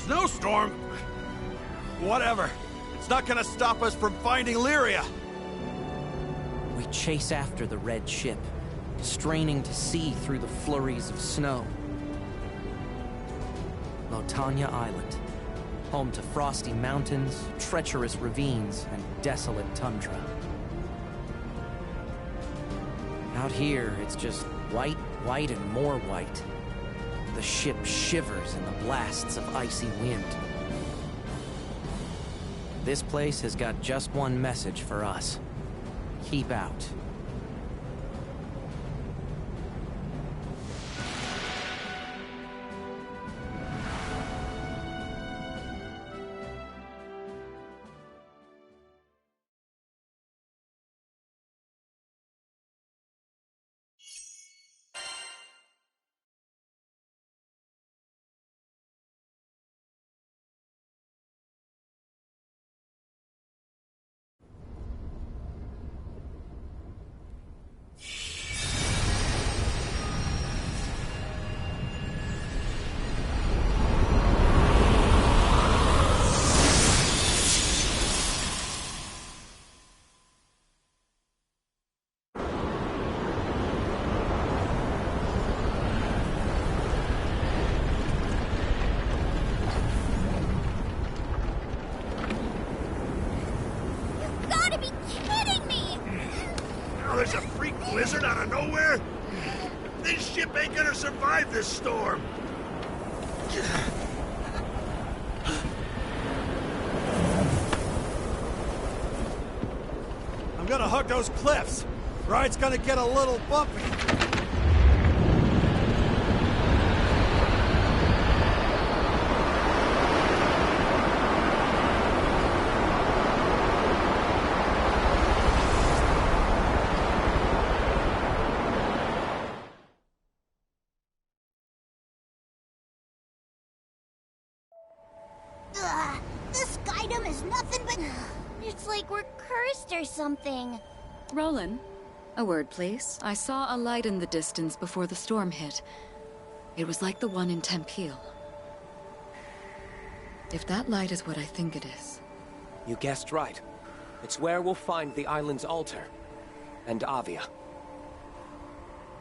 snowstorm? Whatever. It's not gonna stop us from finding Lyria. We chase after the red ship, straining to see through the flurries of snow. Lotanya Island, home to frosty mountains, treacherous ravines, and desolate tundra. Out here, it's just white, white, and more white. The ship shivers in the blasts of icy wind. This place has got just one message for us. Keep out. There's a freak blizzard out of nowhere? This ship ain't gonna survive this storm. I'm gonna hug those cliffs. Ride's gonna get a little bumpy. This Skydom is nothing but... It's like we're cursed or something. Roland, a word, please. I saw a light in the distance before the storm hit. It was like the one in Tempeal. If that light is what I think it is... You guessed right. It's where we'll find the island's altar. And Avia.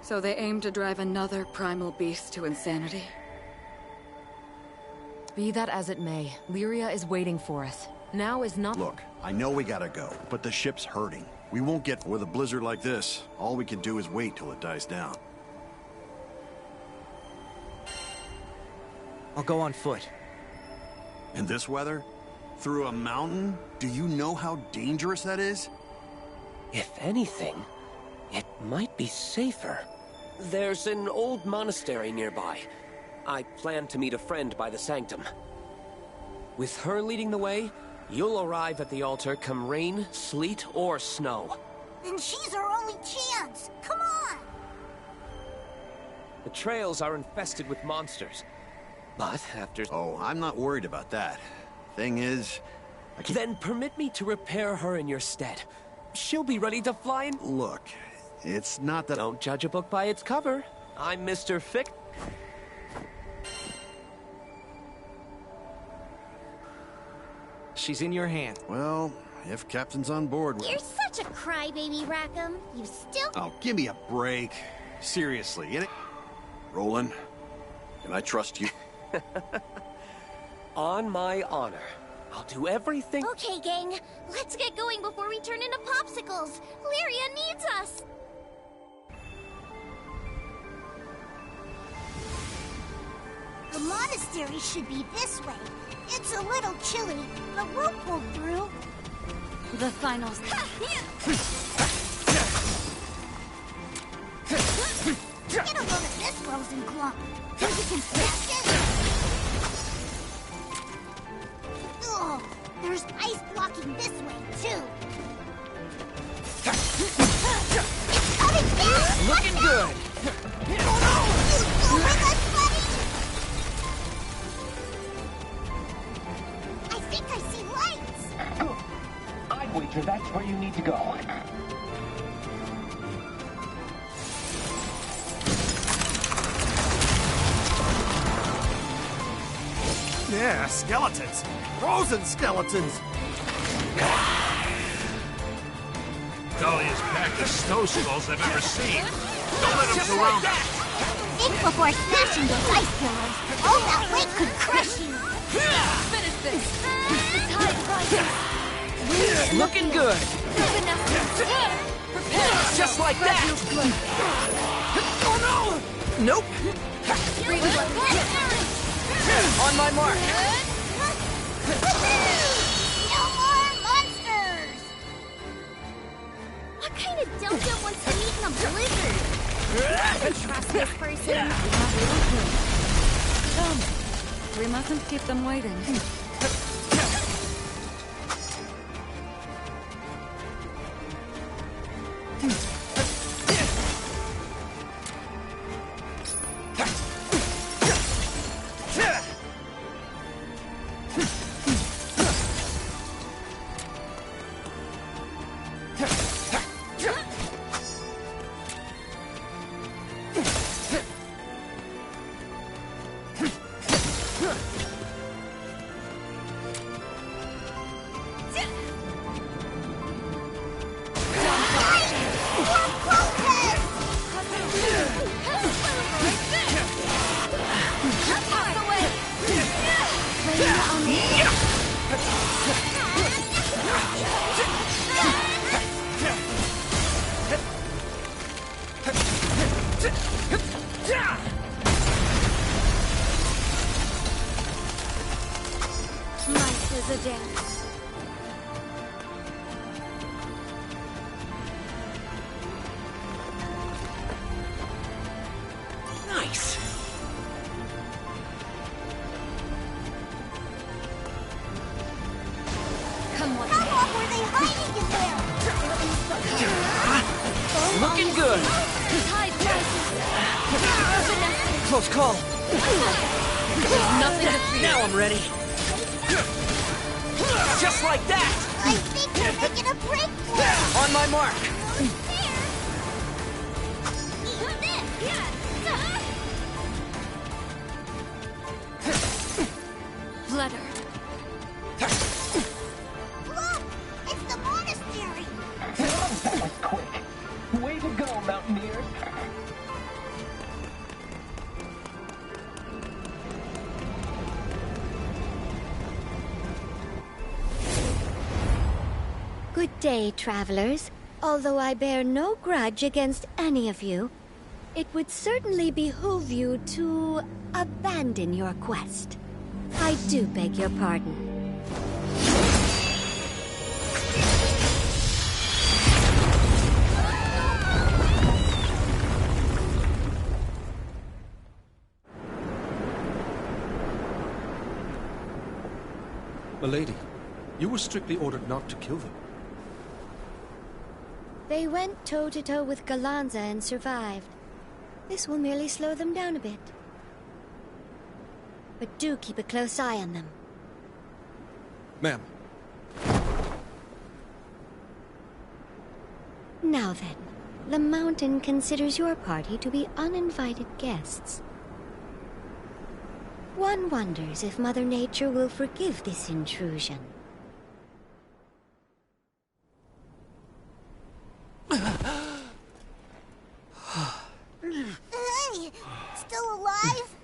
So they aim to drive another primal beast to insanity? Be that as it may, Lyria is waiting for us. Now is not— Look, I know we gotta go, but the ship's hurting. We won't get— With a blizzard like this, all we can do is wait till it dies down. I'll go on foot. In this weather? Through a mountain? Do you know how dangerous that is? If anything, it might be safer. There's an old monastery nearby. I plan to meet a friend by the sanctum. With her leading the way, you'll arrive at the altar come rain, sleet, or snow. Then she's our only chance! Come on! The trails are infested with monsters. But after— Oh, I'm not worried about that. Thing is, I can't— Then permit me to repair her in your stead. She'll be ready to fly in— Look, it's not that— Don't judge a book by its cover. I'm Mr. Fick. She's in your hand. Well, if Captain's on board— You're such a crybaby, Rackham. You still— Oh, give me a break. Seriously, it— Roland, can I trust you? On my honor. I'll do everything— Okay, gang. Let's get going before we turn into popsicles. Lyria needs us. The monastery should be this way. It's a little chilly, but we'll pull through. The finals. Get a load of this frozen clump. Think you can smash it? Ugh, there's ice blocking this way, too. It's coming down! Looking good! Oh no! You with us, buddy? I think I see lights. I'd wager that's where you need to go. Yeah, skeletons. Frozen skeletons. Dahlia's packed of snow skulls I've ever seen. Don't let them surround us. Think before smashing those ice pillars. All that weight could crush you. Finish this! The tide rises! Looking good. Prepare! Just like that. Oh no! Nope. On my mark. No more monsters! What kind of dojo wants to meet in a blizzard? I trust this person. Come. We mustn't keep them waiting. Life is a dance. Nice. Come on. How long were they hiding in there? Looking good. The tide rises! Close call. There's nothing to fear. Now I'm ready. Just like that. I think they're making a break for it. On my mark. Letter. Look! It's the monastery! That was quick. Way to go, Mountaineers. Good day, travelers. Although I bear no grudge against any of you, it would certainly behoove you to abandon your quest. I do beg your pardon. Milady, you were strictly ordered not to kill them. They went toe-to-toe with Galanza and survived. This will merely slow them down a bit. But do keep a close eye on them. Ma'am. Now then, the mountain considers your party to be uninvited guests. One wonders if Mother Nature will forgive this intrusion. Hey! Still alive?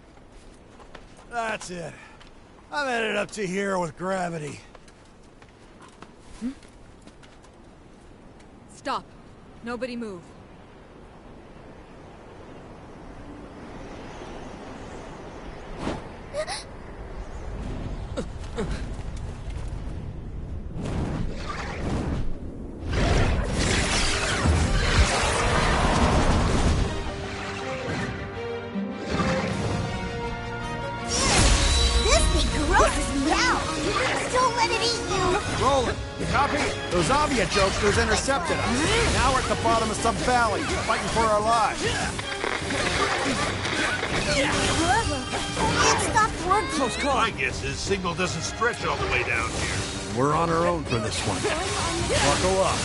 That's it. I'm headed up to here with gravity. Stop. Nobody move. Roland, you copy? Those Avia jokesters intercepted us. Now we're at the bottom of some valley, fighting for our lives. It stopped working. Close call. My guess is signal doesn't stretch all the way down here. We're on our own for this one. Buckle up.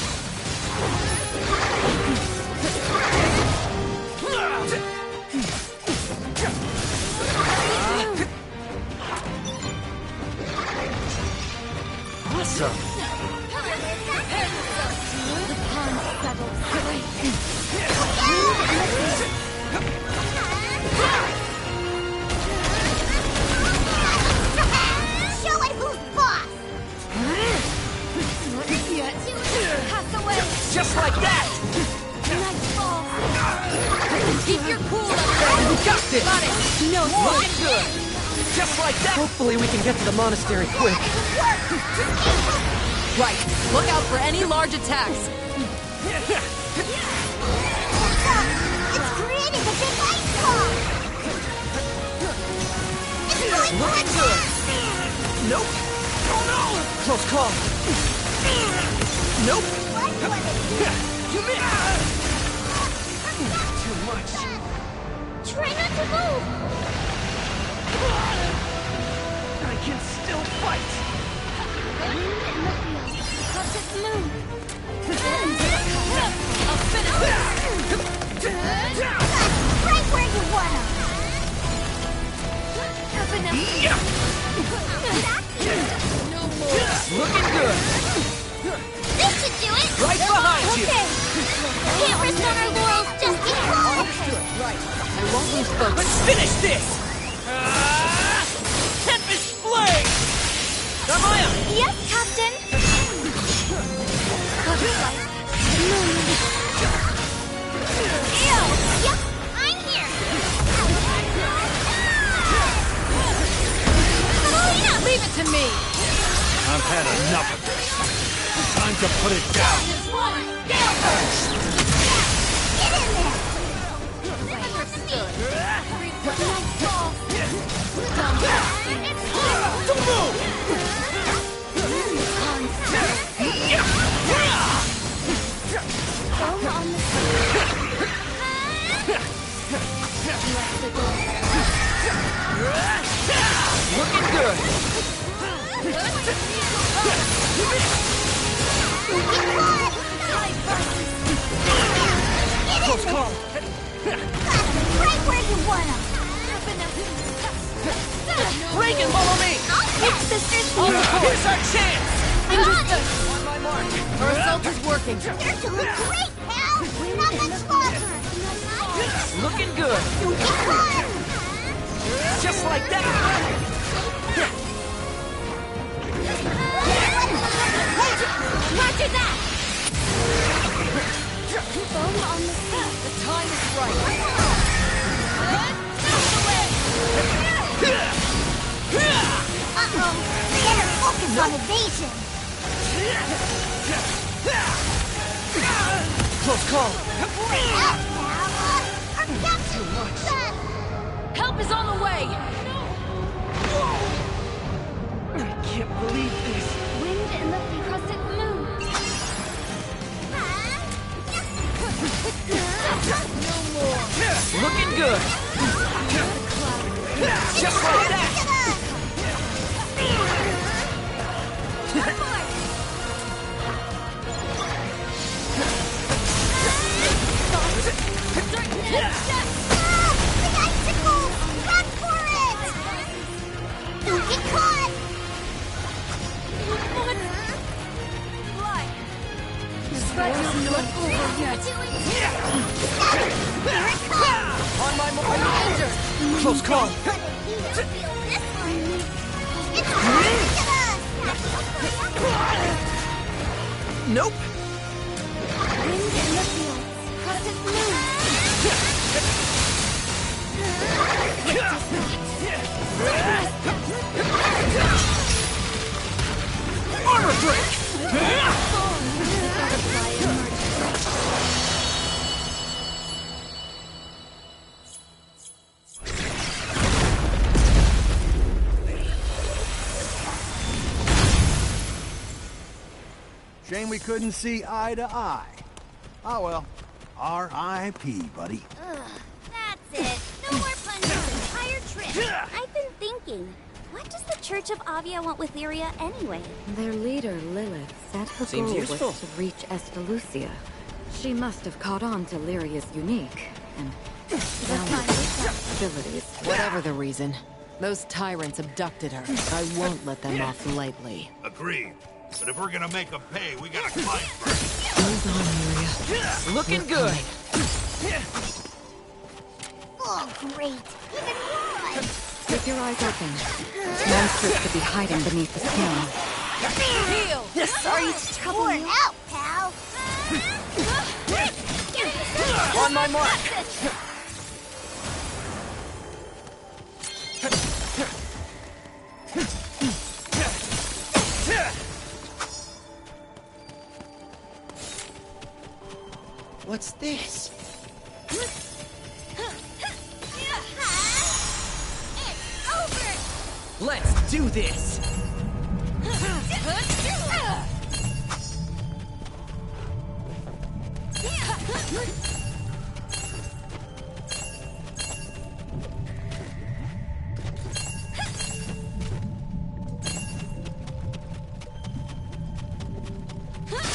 Keep your cool up there! We got this! Got it! No Looking good! Just like that! Hopefully we can get to the monastery quick. Right. Look out for any large attacks. It's creating a big ice wall! It's going to Looking attack! good! Nope! Oh no! Close call! Nope! You missed! Too much. Try not to move! I can still fight! Wind in the field, because it's moon. I'll finish this! Right where you want 'em. Up enough. No more! Looking good! This should do it! Right behind you! Okay. Can't rest on our laurels just in time. Right. I won't lose focus. Let's finish this! Tempest Blade! Amaya! Yes, Captain. Ew. Yep, I'm here. Leave it to me! I've had enough of this. Time to put it down. Get in there. Don't move! Looking good! Close call! Right where you want 'em. Reagan, follow me! Sisters, Here's our chance! Understood! On my mark! Our assault is working. you're doing great, pal. Not much longer. Looking good! Don't get caught. Just like that! Roger that. The time is right. Uh-oh. Better focus on evasion. Close call! Help is on the way! I can't believe this! Wind in the crescent moon. No more! Looking good! Just like that! The icicles! Run for it! Don't get caught! What? Not over yet. Here it comes! On my mark! Close call! It's coming to us! Nope! Wind in the fields, crescent moon. Armor break! Shame we couldn't see eye to eye. Oh well. R.I.P., buddy. That's it. No more puns this entire trip. I've been thinking, what does the Church of Avia want with Lyria anyway? Their leader, Lilith, said her Seems goal useful. was to reach Estalucia. She must have caught on to Lyria's unique and valuable abilities. Whatever the reason, those tyrants abducted her. I won't let them off lightly. Agreed. But if we're gonna make them pay, we gotta fight first. Hold on, Lyria. Looking good! Oh, great. Even more. Keep your eyes open. Monsters could be hiding beneath the skin. Heal! Sorry to trouble you. Out, pal. On my mark! Let's do this!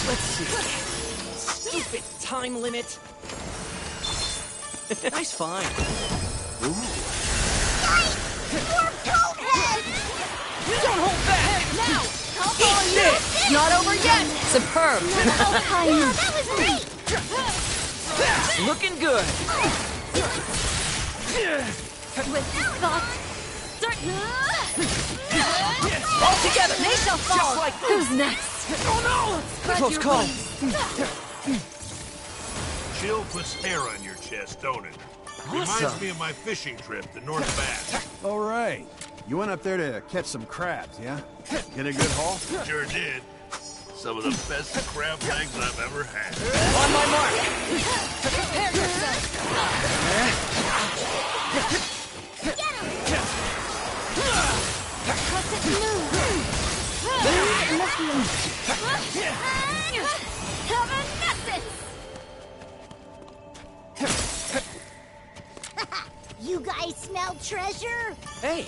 Let's see. Stupid time limit. Nice find. Don't hold back! Now! Eat this! Not over yet! Superb! That was great! Looking good! With thought, All together! They shall fall! Just like Who's next? Oh no! Close call. Chill puts hair on your chest, don't it? Reminds me of my fishing trip to North Bass. All right. You went up there to catch some crabs, yeah? Get a good haul? Sure did. Some of the best crab legs I've ever had. On my mark! Prepare yourself! You guys smell treasure? Hey!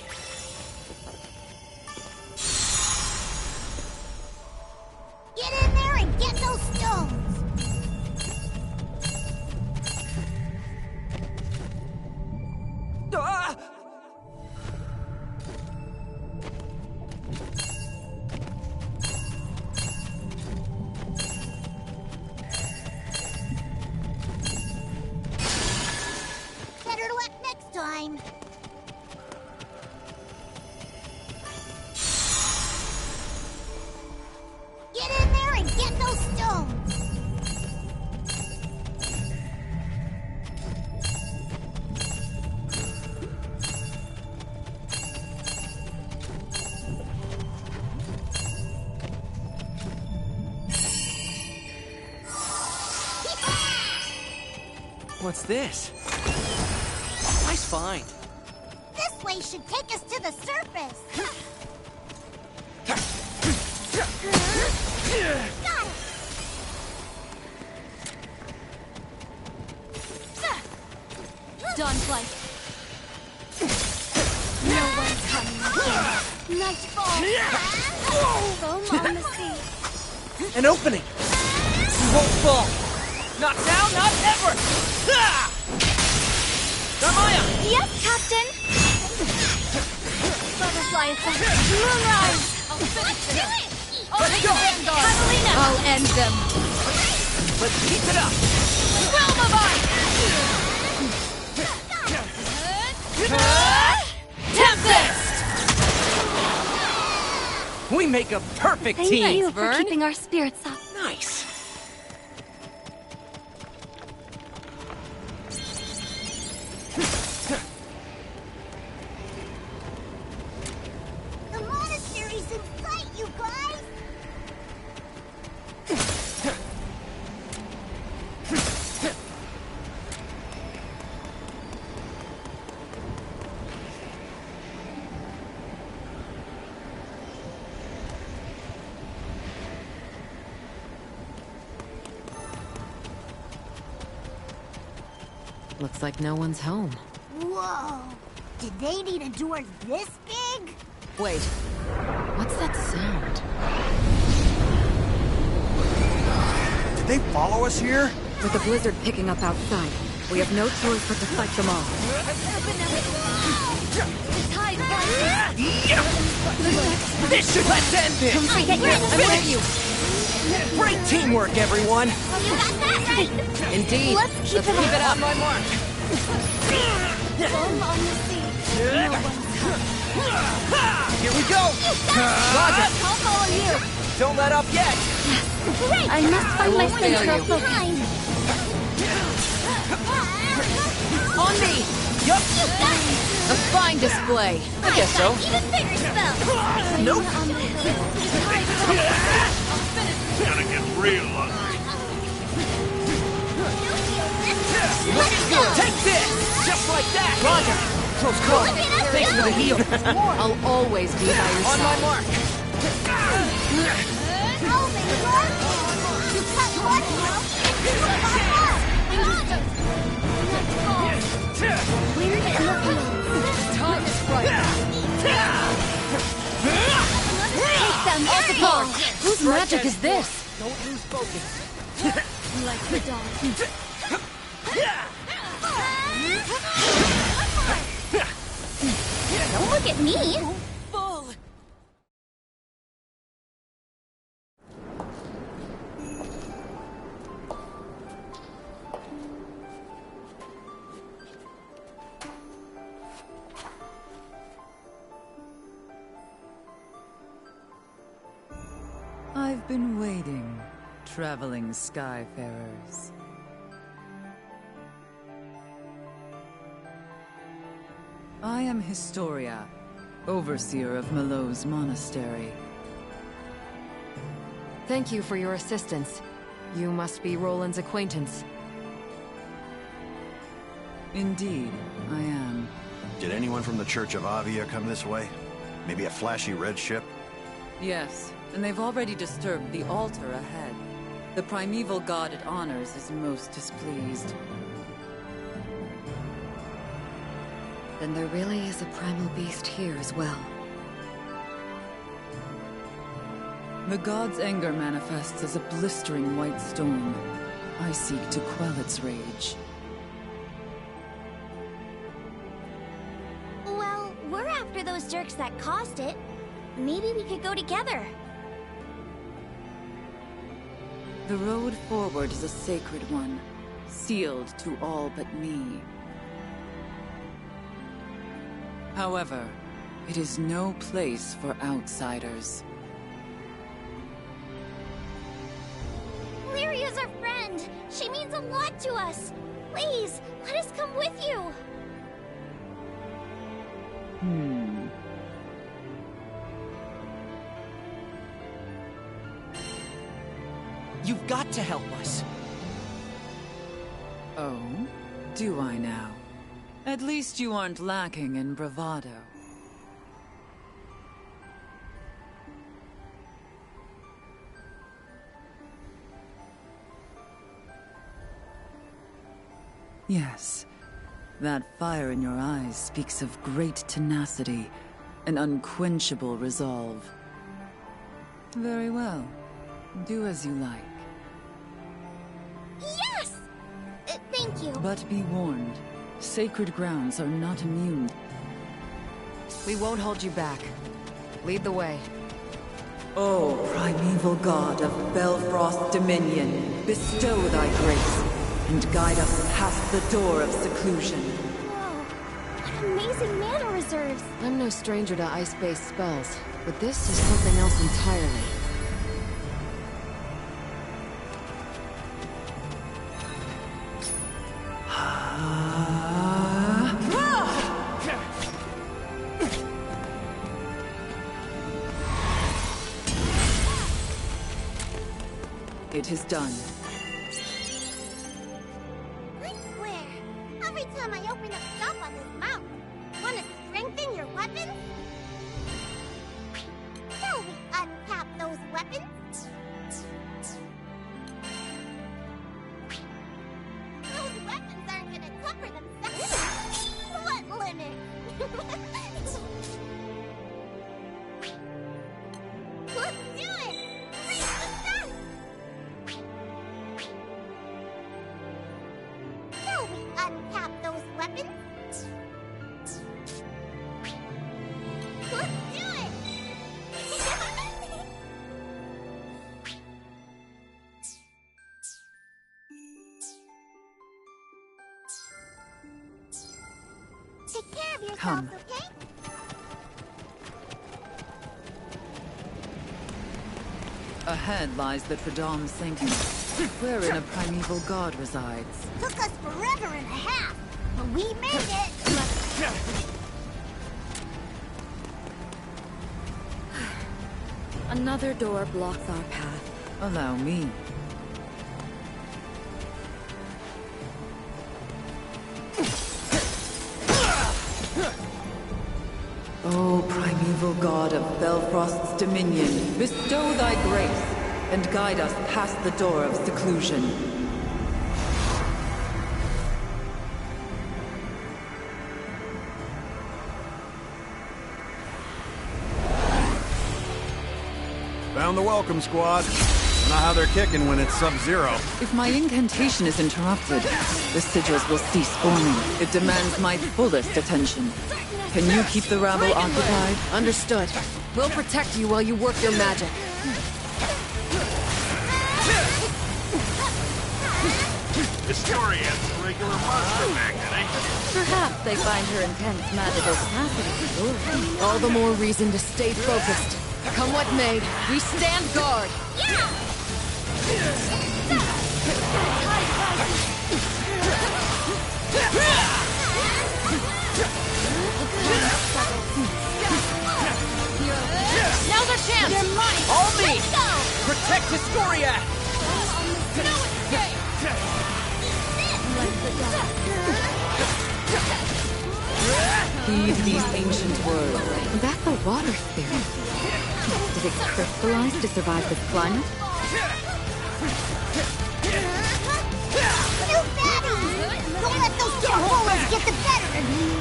Get in there and get those stones! Ah! Better luck next time. Get in there and get those stones! What's this? Nice find. This way should take us to the surface! Got it! Done, Flight. No one's coming here! Nice fall! Foam on the sea! An opening! You won't fall! Not now, not ever! Ah! Darmaya! Yes, Captain! Butterfly effect! Moonrise! I'll finish Do it! it! Let's go! Catalina! I'll end them. Let's keep it up! Realm of Ice! Tempest! We make a perfect Thank team! you for Vern. keeping our spirits up. Nice! The monastery's in sight, you guys! Looks like no one's home. Whoa! Did they need a door this big? Wait. What's that sound? Did they follow us here? With the blizzard picking up outside, we have no choice but to fight them all. This should let's end this! I with you! Great teamwork, everyone! You got that right! Indeed. Let's keep it up. On my mark! Foam on the sea. No one's coming. Here we go! Roger! I'll follow you! Don't let up yet! Great! I must find my won't fail center you. of behind. On me! Yup! A fine display. I guess so. Even bigger spell! Nope! Gotta get real hungry. Looking good! Take this! Just like that! Roger! Close call. Thanks for the heal. I'll always be by your side. On my mark. You cut one, Time is right. Take them, Multiple! Whose magic is this? Don't lose focus. like the dog. Don't look at me! Bull! I've been waiting, traveling skyfarers. I am Historia, overseer of Melow's monastery. Thank you for your assistance. You must be Roland's acquaintance. Indeed, I am. Did anyone from the Church of Avia come this way? Maybe a flashy red ship? Yes, and they've already disturbed the altar ahead. The primeval god it honors is most displeased. Then there really is a primal beast here as well. The god's anger manifests as a blistering white storm. I seek to quell its rage. Well, we're after those jerks that caused it. Maybe we could go together. The road forward is a sacred one, sealed to all but me. However, it is no place for outsiders. Lyria's our friend. She means a lot to us. Please, let us come with you. You've got to help us. Oh? Do I now? At least you aren't lacking in bravado. Yes. That fire in your eyes speaks of great tenacity, an unquenchable resolve. Very well. Do as you like. Yes! Thank you. But be warned, sacred grounds are not immune. We won't hold you back. Lead the way. O primeval god of Belfrost dominion, bestow thy grace, and guide us past the door of seclusion. Whoa, what amazing mana reserves. I'm no stranger to ice-based spells, but this is something else entirely. It is done. I swear, every time I open up shop on this mountain, want to strengthen your weapons? Shall we untap those weapons? Those weapons aren't gonna cover themselves. What limit? Let's do it! Raise the sun! Shall we untap those weapons? Let's do it! Take care of yourselves, Come. okay? Ahead lies the Tradom Sanctum, wherein a primeval god resides. Took us forever and a half, but we made it! Another door blocks our path. Allow me. O primeval god of Belfrost's dominion, bestow thy grace, and guide us past the door of seclusion. Found the welcome squad. I know how they're kicking when it's sub-zero. If my incantation is interrupted, the sigils will cease forming. It demands my fullest attention. Can you keep the rabble occupied? Understood. We'll protect you while you work your magic. Historian's a regular monster magnet, ain't she? Perhaps they find her intense magical capacity alluring. All the more reason to stay focused. Come what may, we stand guard. Now's our chance! All me! Protect Historia! Heed these ancient words. That's a water spirit. Did it crystallize to survive this climate? You fatty! Don't let those jump get the better of you!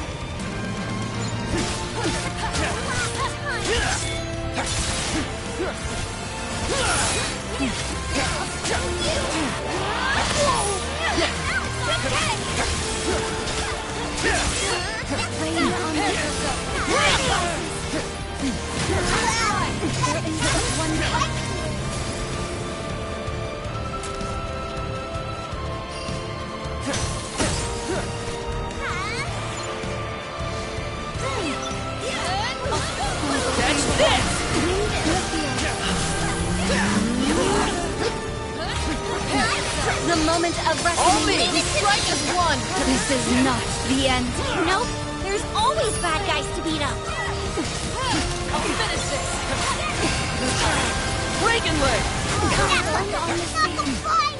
The moment of reckoning. We strike as one! This is not the end. Nope. There's always bad guys to beat up. I'll finish this! Dragonlink! Not the fight!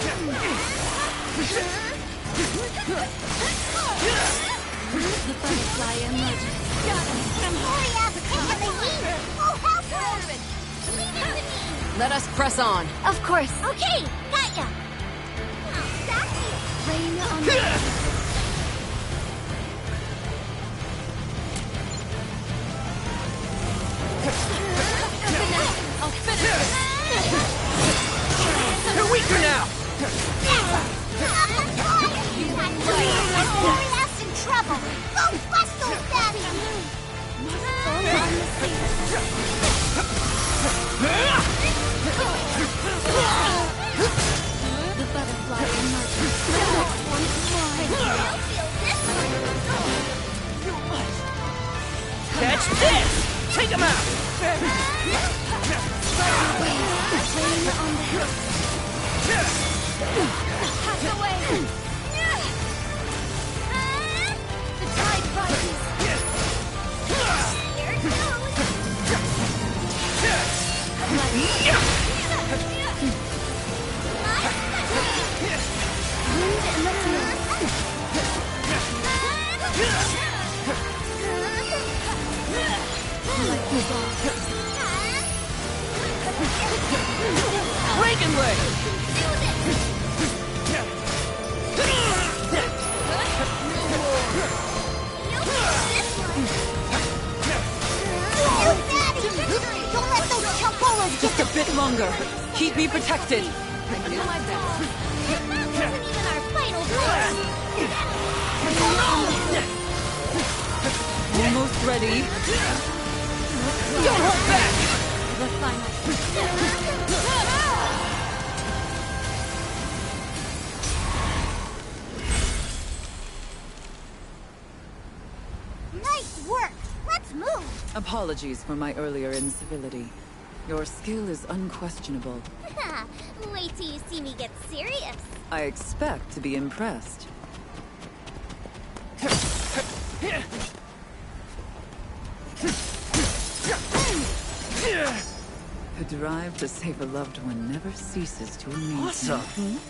The butterfly emerges. Hurry up! Take the heat! Oh, help her! Leave it to me! Let us press on. Of course. Okay, got ya! Rain on the... I'll finish this! You're weaker now! That's in trouble! Go bust those baddies! The butterfly emerges. Catch this! Take him out! Rain on the hill. Pass away! The tide rises. Here it goes! Wind in the field. Like the ball. Dragonlink! Don't let those chumpolas Just a bit longer. Keep me protected. I do my best. This isn't even our final blow! Almost ready. Don't hold back! The final. Nice work! Let's move! Apologies for my earlier incivility. Your skill is unquestionable. Wait till you see me get serious. I expect to be impressed. The drive to save a loved one never ceases to amaze me. Awesome.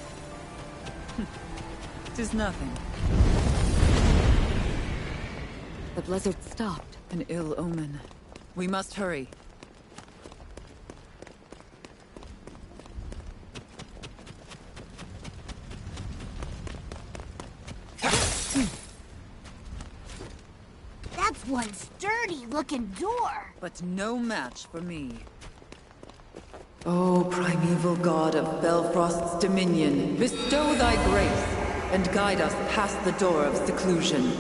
Tis nothing. The blizzard stopped. An ill omen. We must hurry. That's one sturdy-looking door. But no match for me. O primeval god of Belfrost's dominion, bestow thy grace, and guide us past the door of seclusion.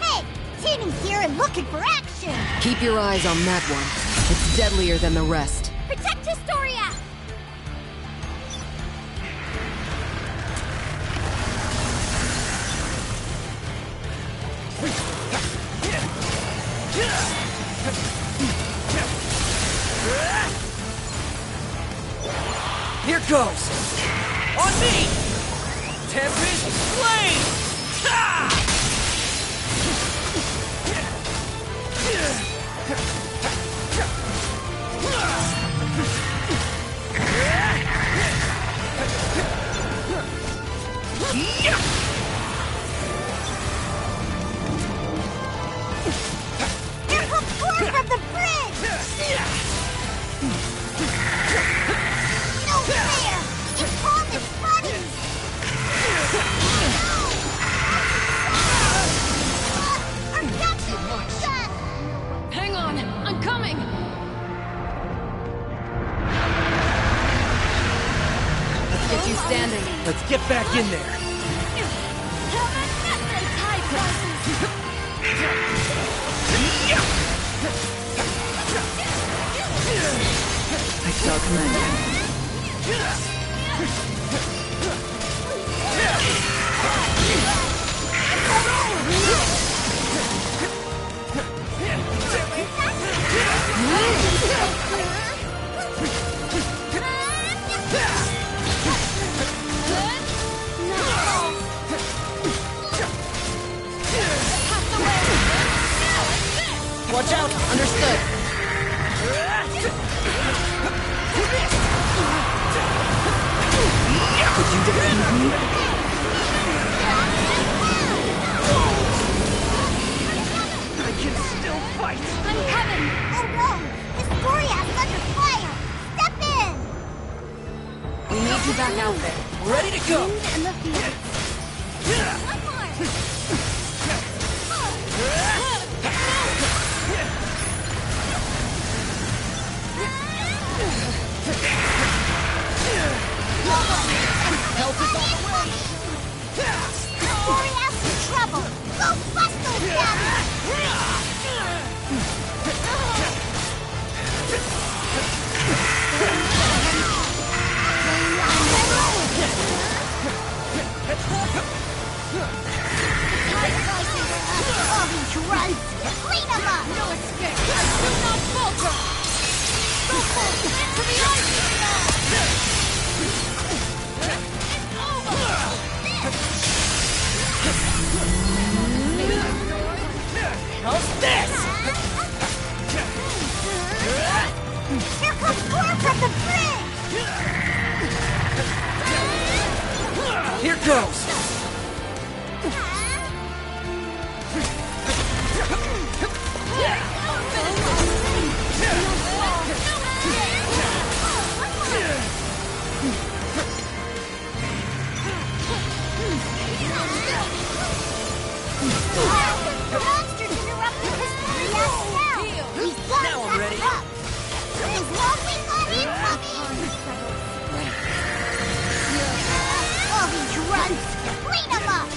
Hey, Tinny's here and looking for action. Keep your eyes on that one. It's deadlier than the rest. Protect Historia. Here goes! On me! Tempest Flame! Ha! Here comes Thor from the bridge. No fair! It's called its buddies! Our captain's shot! Hang on! I'm coming! Let's get you standing. Let's get back in there! I shall command you. Watch out! Understood. Could you defend me? I can still fight! I'm coming! Oh no! Historia's under fire! Step in! We need you back out there. Ready to go! In the field. One more! Help is on the way! Historia's in trouble! Go bust those guys! All these runs! Clean them up! No escape! I do not falter! Go forth into the icy It's over! How's this? Here comes Thor from the bridge! Here goes! The monsters interrupted Historia's spell! These guns Now I'm ready. up! There's no wiggle incoming! All these runs! Clean them up!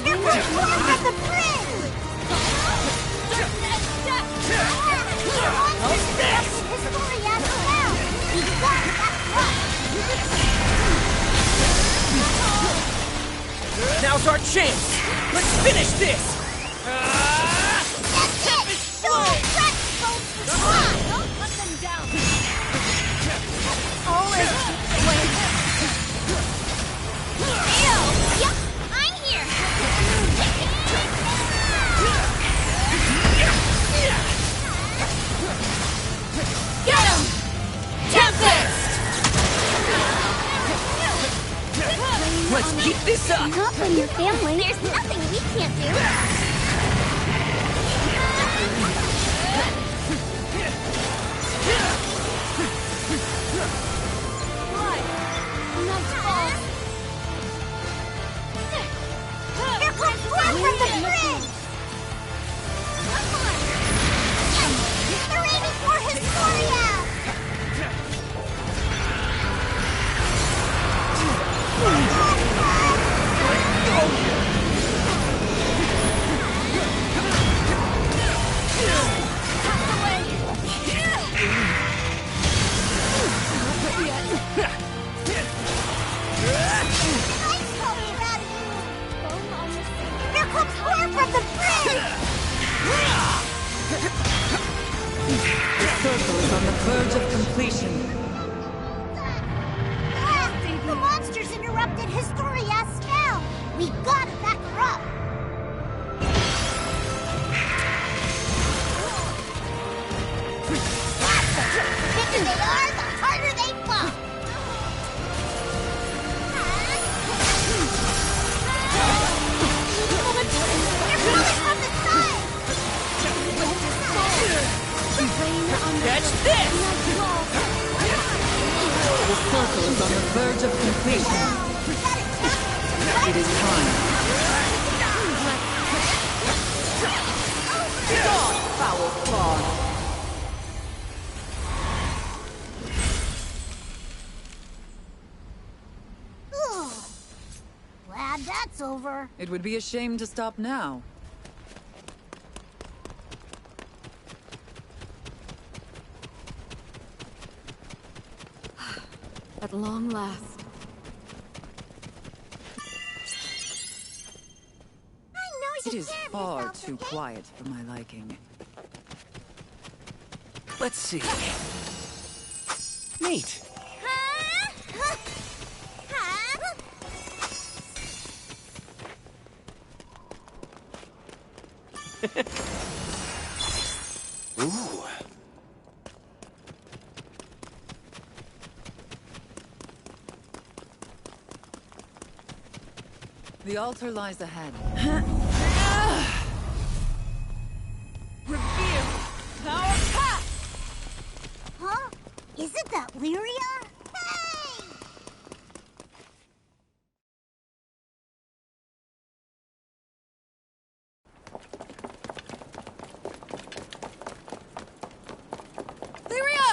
Here comes Thor from the bridge! Monsters interrupted Historia's spell! These guns Now's our chance! Let's finish this! That's it! So let's go for fun! Don't let them down! All is Ew! Yep, I'm here! your family. There's nothing we can't do. Here comes more from the bridge! Come on! They're aiming for Historia! Here comes more from the bridge! The circle is on the verge of completion. The monsters interrupted Historia's spell! We gotta back her up! The bigger they are, the harder they fall! They're coming from the side! Catch this! The circle is on the verge of completion. It is time. Stop, foul spawn! Glad that's over. It would be a shame to stop now. At long last. It is far too quiet for my liking. Let's see. Neat. Ooh. The altar lies ahead. Huh? Isn't that Lyria? Hey! Lyria!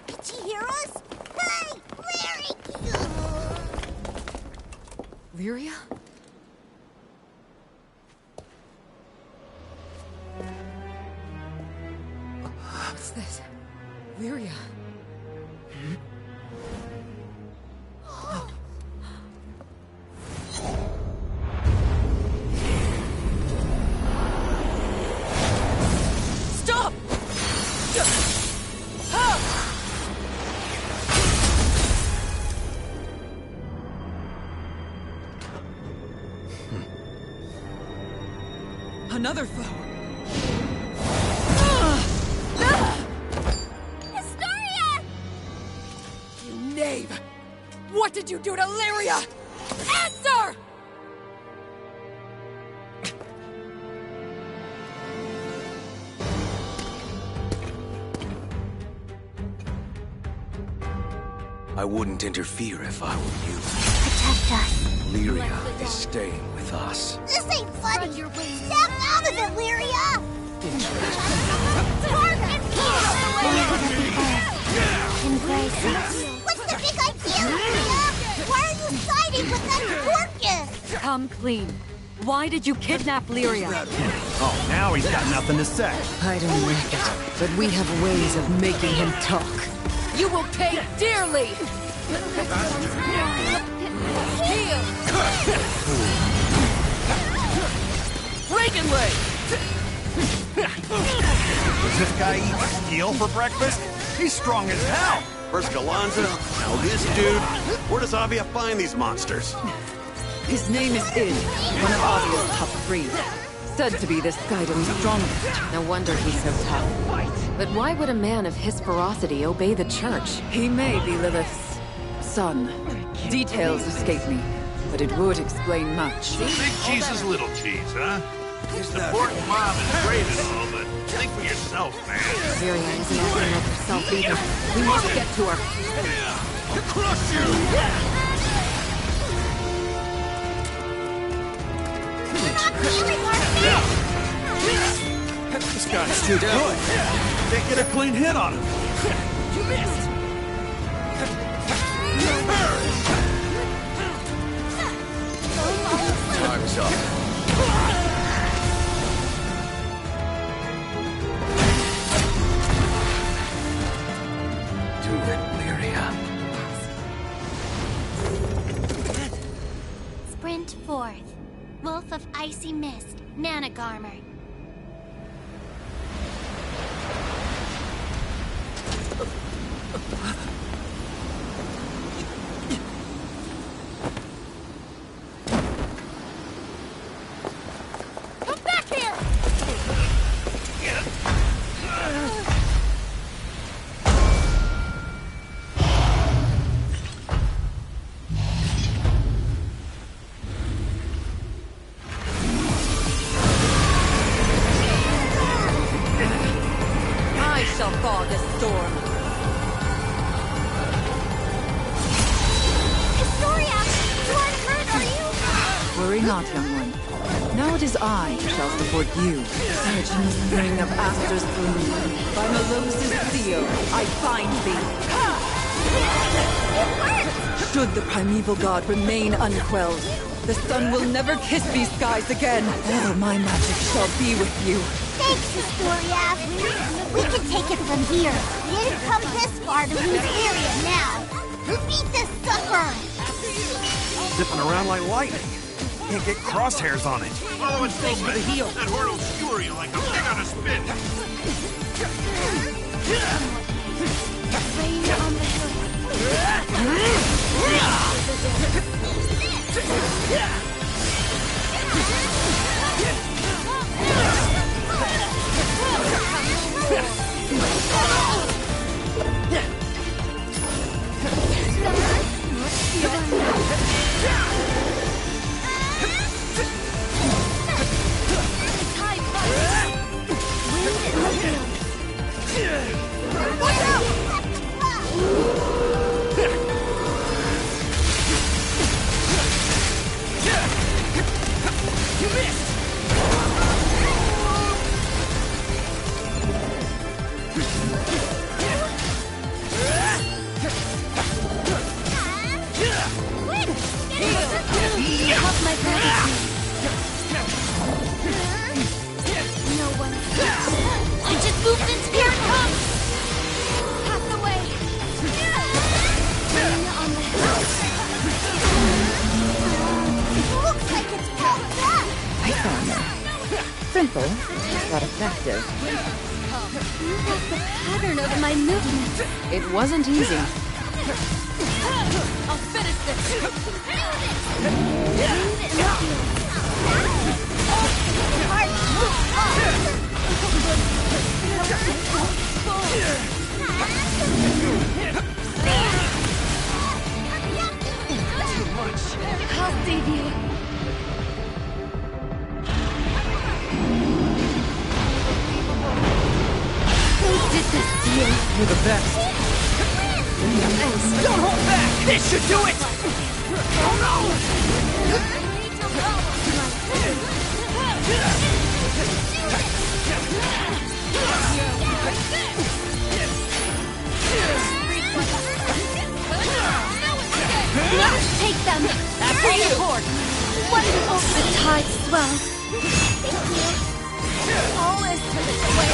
Did she hear us? Hey! Lyria! Lyria? What's this? Lyria. Stop! Another foe. Historia! You knave! What did you do to Lyria? Answer! I wouldn't interfere if I were you. Protect us. Lyria is staying with us. This ain't funny. Snap out of it, Lyria! Embrace us. What's the big idea, Lyria? Why are you siding with that Dorcas? Come clean. Why did you kidnap Lyria? Oh, now he's got nothing to say. I don't like it, but we have ways of making him talk. You will pay dearly! Heal! Reagan Leg! Does this guy eat steel for breakfast? He's strong as hell. First Galanza, now this dude. Where does Avia find these monsters? His name is Id, one of Avia's top breed. Said to be the Skydon's strongest. No wonder he's so tough. But why would a man of his ferocity obey the church? He may be Lilith's son. Details escape me, but but it would explain much. Big cheese is little cheese, huh? The pork mom is great and all, but think for yourself, man. Syria isn't acting like herself either. We must get to her. Crush you! This guy's too good. Can't get a clean hit on him. You missed! Time's up. Do it, Lyria. Sprint forth. Wolf of Icy Mist, Nanagarmer. Come back here! I shall thaw this storm. Historia! You aren't hurt, are you? Worry not, young one. Now it is I who shall support you. Legends ring of Aster's throne. By Melos' Theo, I find thee. Should the primeval god remain unquelled, the sun will never kiss these skies again. All my magic shall be with you. Thanks, Historia. We can take it from here. We didn't come this far to lose area now. Beat this sucker! Zipping around like lightning. Can't get crosshairs on it. Follow it still, man. That horn will skewer you like a pig on a spin. Rain on the hill. Simple, but effective. You have the pattern of my movements. It wasn't easy. I'll finish this. I'll save you. Who did this to you? You're the best. Don't hold back! This should do it! Oh no! Take them! After you! Wonderful! The tide swells. Thank you. All is to the way.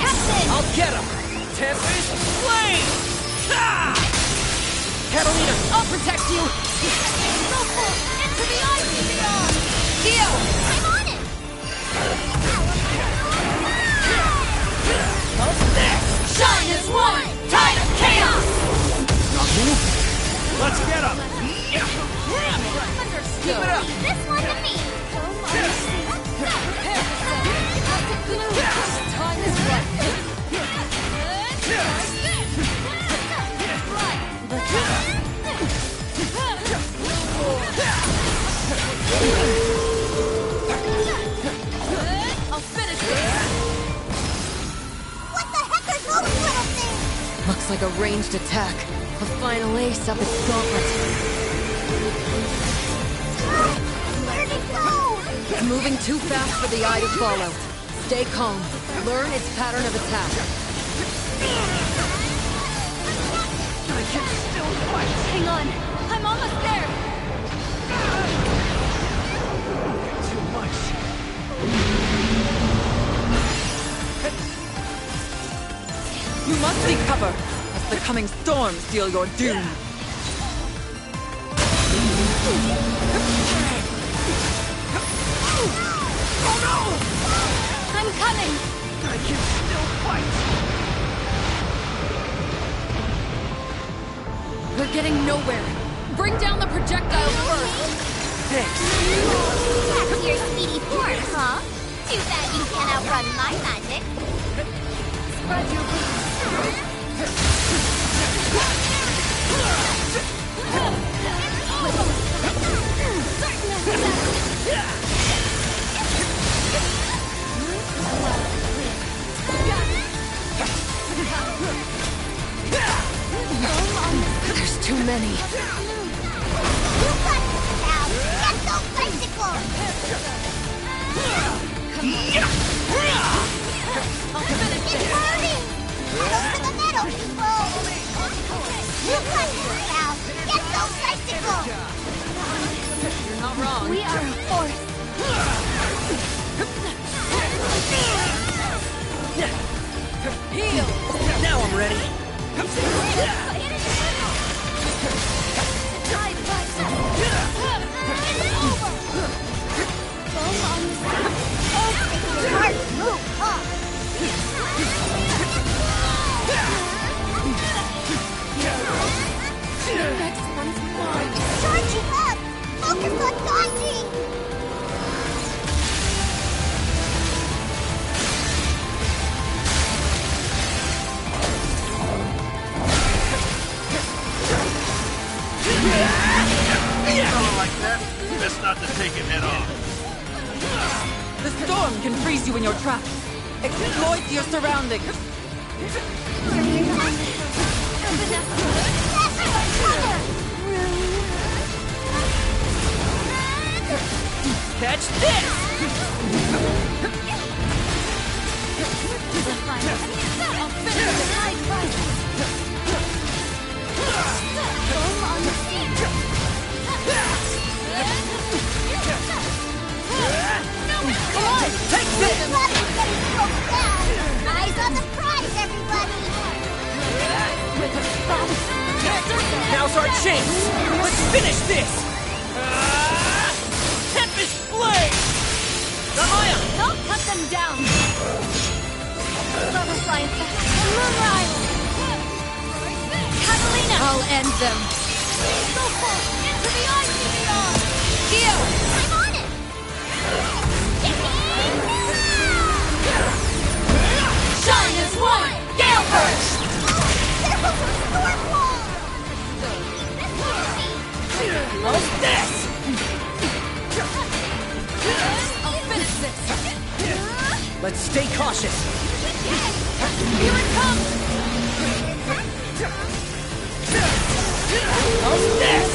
Captain! I'll get him! Tempest Flame! Ah! Catalina, I'll protect you! Go full! Into the icy beyond! Theo! I'm on it! What's next? Shine as one! Tide of chaos! Let's get him! Keep it up! This one to me! Time is right! Right. like a ranged attack. A final ace up its gauntlet. Where'd it go? It's moving too fast for the eye to follow. Stay calm. Learn its pattern of attack. I can still fight. Hang on. I'm almost there. Too much. You must seek cover, as the coming storms seal your doom. Oh no! I'm coming. I can still fight. We're getting nowhere. Bring down the projectile first. Thanks. Back to your speedy form, huh? Too bad you can't outrun my magic. Spread your wings. There's too many. You got this, pal. Get those bicycles. It's burning. Go to the middle, people. You got this, pal. Get those bicycles. You're not wrong. We are a force. Heal! Now I'm ready. Next one's mine. Charging up! Focus on dodging! Something like that, best not to take it head on. The storm can freeze you in your tracks. Exploit your surroundings. Catch this! I'll finish the tide fight! Foam on the sea! Come on, take this! Everybody's getting broke down! Eyes on the prize, everybody! Now's our chance! Let's finish this! Tempest Blade! Samaya! Don't cut them down! Butterfly effect! Moonrise! Catalina! I'll end them. Go full! Into the ICBR! Geo! I'm on it! Shine as one! Gale Burst! There goes our storm wall! How's this? I'll finish this. Let's stay cautious. Here it comes! How's this?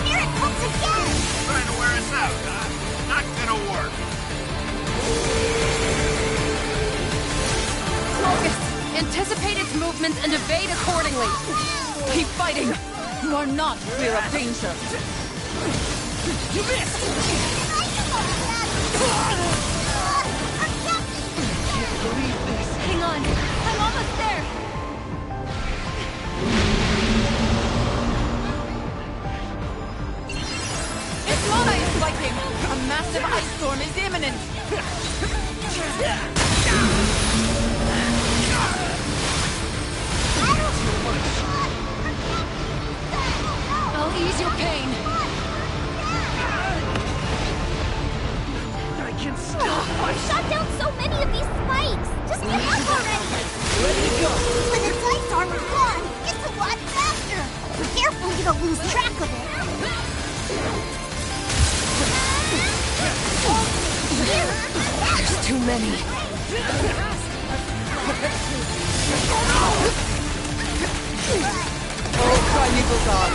Here it comes again! Trying to wear us out, huh? Not gonna work. Focus! Anticipate its movements and evade accordingly. Keep fighting. You are not clear of danger. You missed! Hang on, I'm almost there! Its mana is spiking. A massive ice storm is imminent. I'll ease your pain. I can still fight. Shot down so many of these spikes! Just give up already! Ready to go! When its ice armor's gone, it's a lot faster! Be careful you don't lose track of it! There's too many. Oh, primeval god,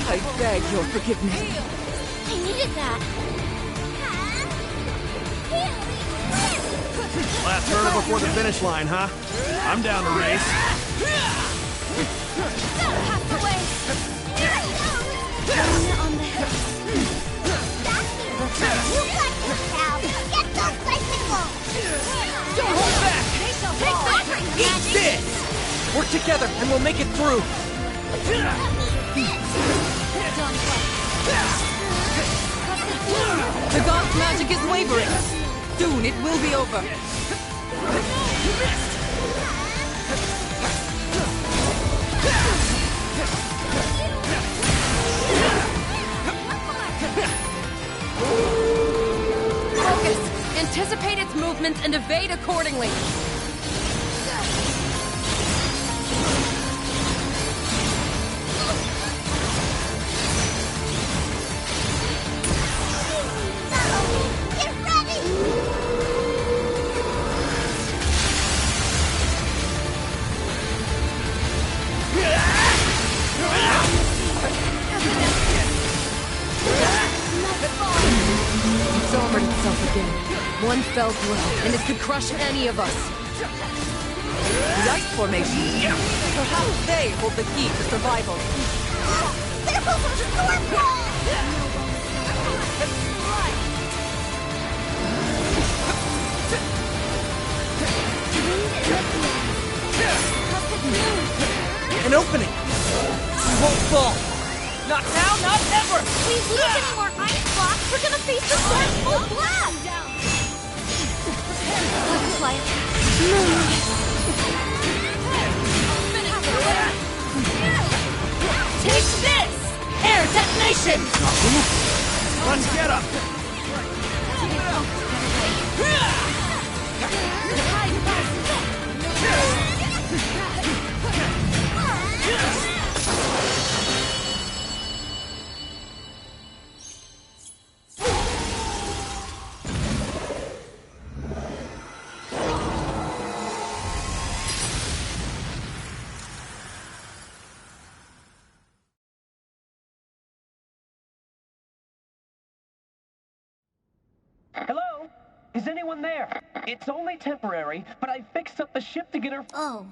I beg your forgiveness. I needed that. Last hurdle before the finish line, huh? I'm down to race. Half the way. On the hill. You got this, pal. Get those bicycles. Don't hold back! Take that. Eat this! Work together and we'll make it through! The god's magic is wavering. Soon it will be over. Focus! Anticipate its movements and evade accordingly. Get ready. It's armored itself again. One fell blow, and it could crush any of us. The ice formation. Perhaps they hold the key to survival. There goes our storm wall. An opening! We won't fall! Not now, not ever! We lose any more ice blocks, we're gonna face the storm full blast! Let's fly it. Take this! Air detonation! Let's get him! Hello? Is anyone there? It's only temporary, but I fixed up the ship to get her... Oh,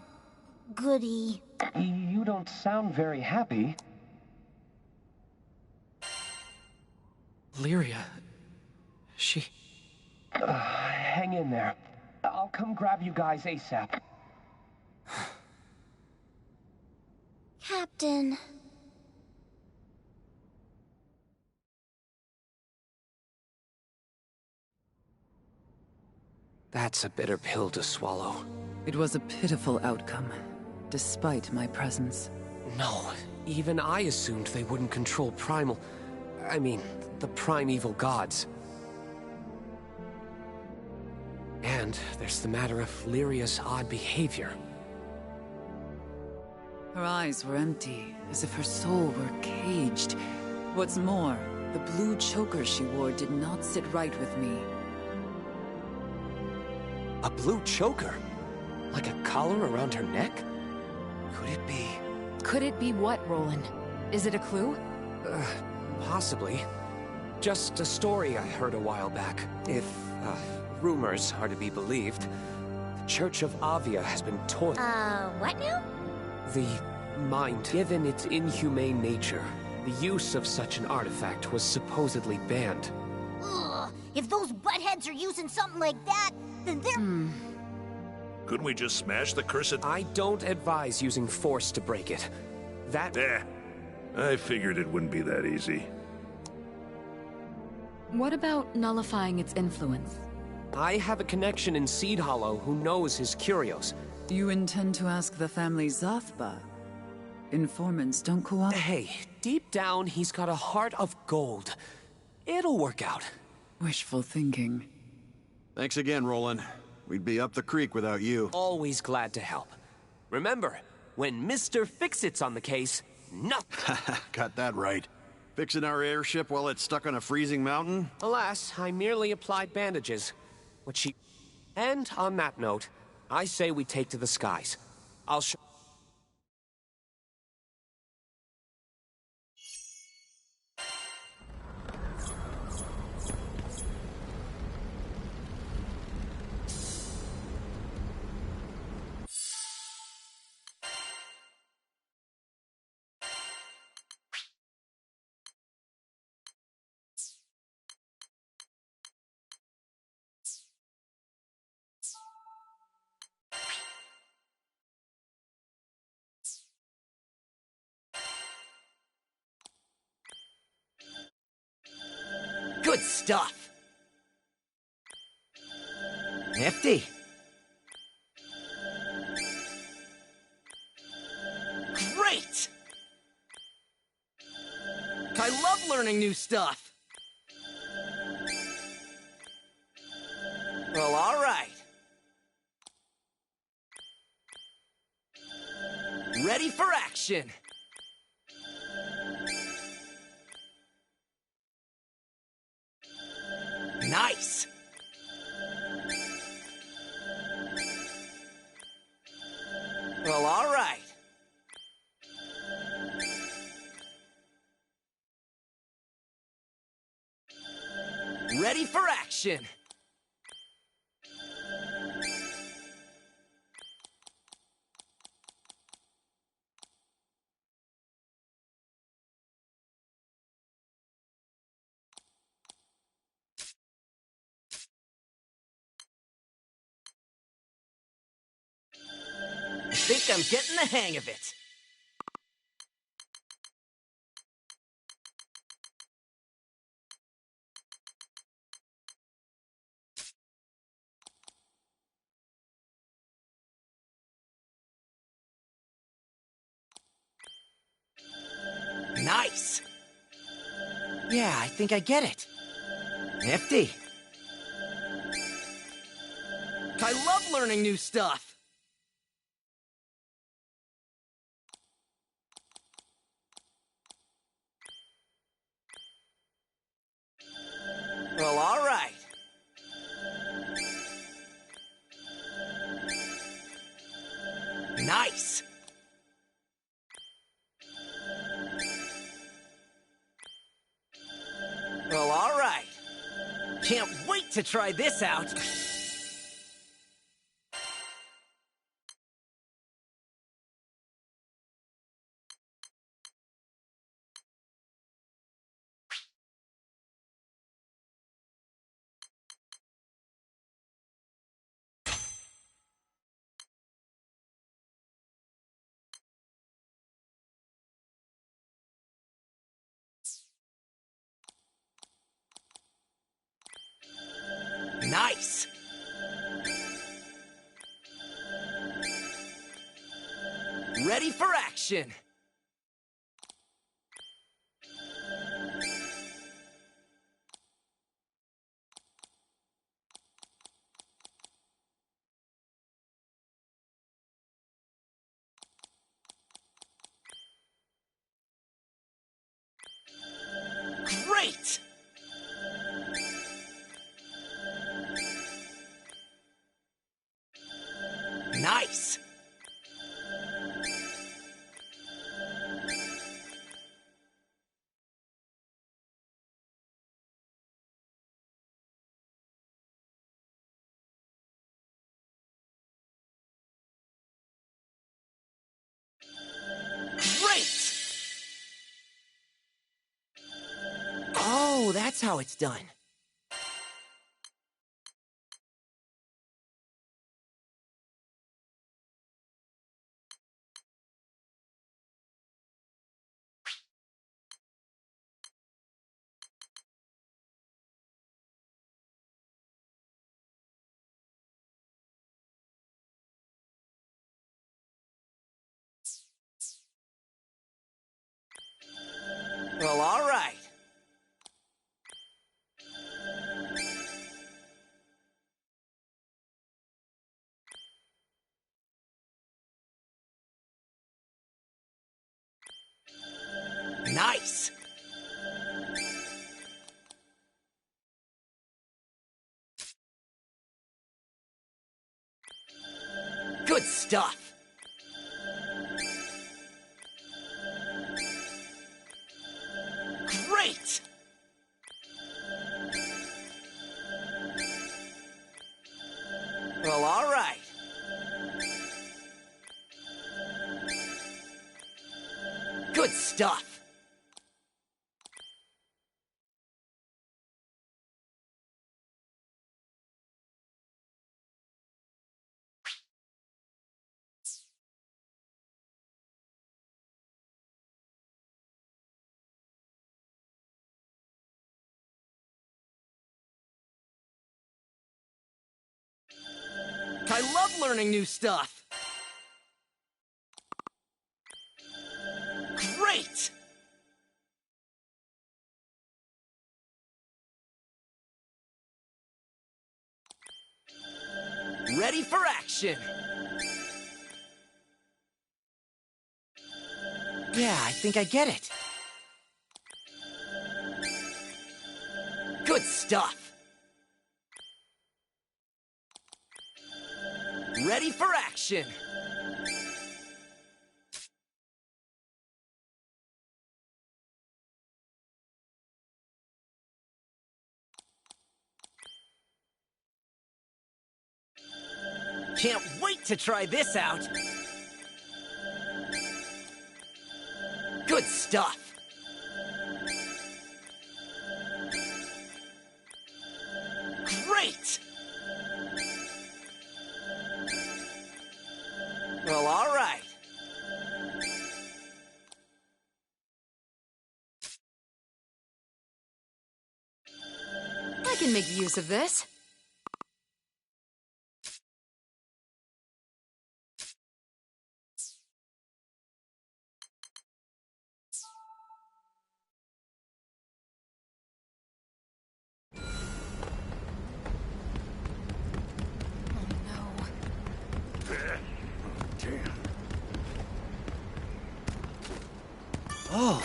goody. You don't sound very happy. Lyria... she... Hang in there. I'll come grab you guys ASAP. Captain. That's a bitter pill to swallow. It was a pitiful outcome, despite my presence. No, even I assumed they wouldn't control primal... I mean, the primeval gods. And there's the matter of Lyria's odd behavior. Her eyes were empty, as if her soul were caged. What's more, the blue choker she wore did not sit right with me. A blue choker? Like a collar around her neck? Could it be? Could it be what, Roland? Is it a clue? Possibly. Just a story I heard a while back. If, rumors are to be believed, the Church of Avia has been toiled. What now? The mind. Given its inhumane nature, the use of such an artifact was supposedly banned. Ugh, if those buttheads are using something like that, then they're... Couldn't we just smash the cursed... I don't advise using force to break it. That... I figured it wouldn't be that easy. What about nullifying its influence? I have a connection in Seed Hollow who knows his curios. You intend to ask the family Zathba? Informants don't cooperate. Hey, deep down, he's got a heart of gold. It'll work out. Wishful thinking. Thanks again, Roland. We'd be up the creek without you. Always glad to help. Remember, when Mr. Fix-It's on the case, nothing... Got that right. Fixing our airship while it's stuck on a freezing mountain? Alas, I merely applied bandages. What she... And on that note, I say we take to the skies. I'll show... Good stuff. Nifty. Great! I love learning new stuff. Well, all right. Ready for action. Nice. Well, all right. Ready for action. I think I'm getting the hang of it. Nice. Yeah, I think I get it. Nifty. I love learning new stuff. Well, all right. Nice. Well, all right. Can't wait to try this out. Nice. Ready for action. Great! Nice! Great! Oh, that's how it's done. Well, all right. Nice! Good stuff! Great! Well, all right. Good stuff! I love learning new stuff! Great! Ready for action! Yeah, I think I get it. Good stuff! Ready for action! Can't wait to try this out! Good stuff! Great! Well, all right. I can make use of this. Oh.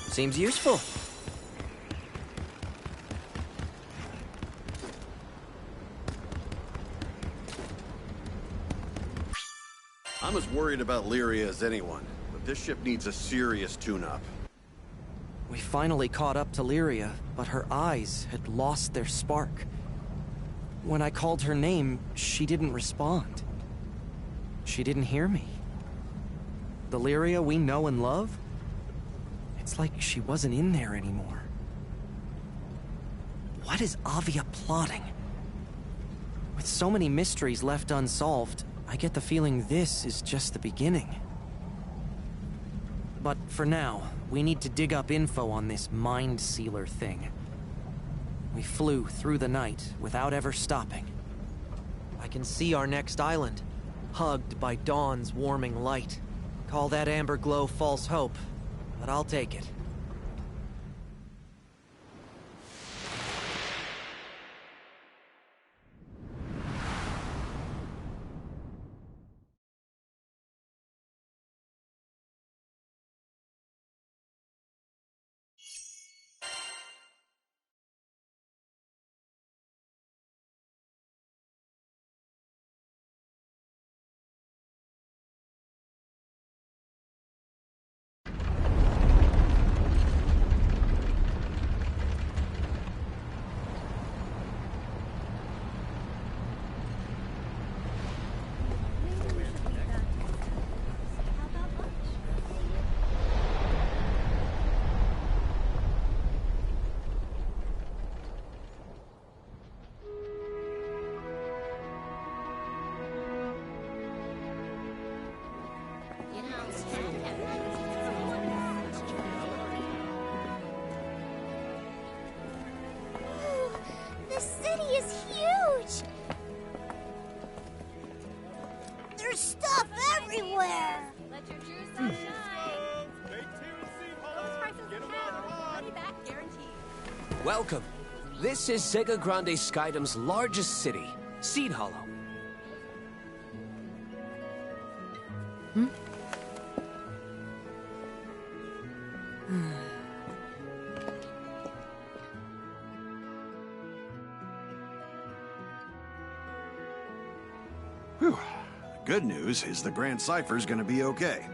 Seems useful. I'm as worried about Lyria as anyone, but this ship needs a serious tune-up. We finally caught up to Lyria, but her eyes had lost their spark. When I called her name, she didn't respond. She didn't hear me. The Lyria we know and love? It's like she wasn't in there anymore. What is Avia plotting? With so many mysteries left unsolved, I get the feeling this is just the beginning. But for now, we need to dig up info on this Mind Sealer thing. We flew through the night without ever stopping. I can see our next island, hugged by dawn's warming light. Call that amber glow false hope, but I'll take it. The city is huge! There's stuff everywhere! Let your true sun shine! Lowest prices in town, money back guaranteed. Welcome. This is Sega Grande Skydom's largest city, Seed Hollow. Good news is the Grand Cypher's gonna be okay.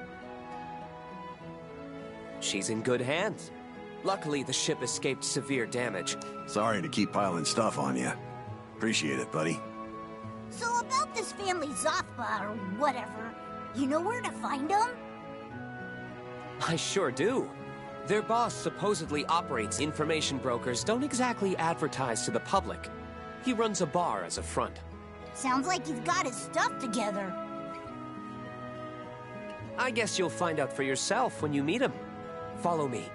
She's in good hands. Luckily, the ship escaped severe damage. Sorry to keep piling stuff on you. Appreciate it, buddy. So about this family Zothba or whatever, you know where to find them? I sure do. Their boss supposedly operates. Information brokers don't exactly advertise to the public. He runs a bar as a front. Sounds like he's got his stuff together. I guess you'll find out for yourself when you meet him. Follow me.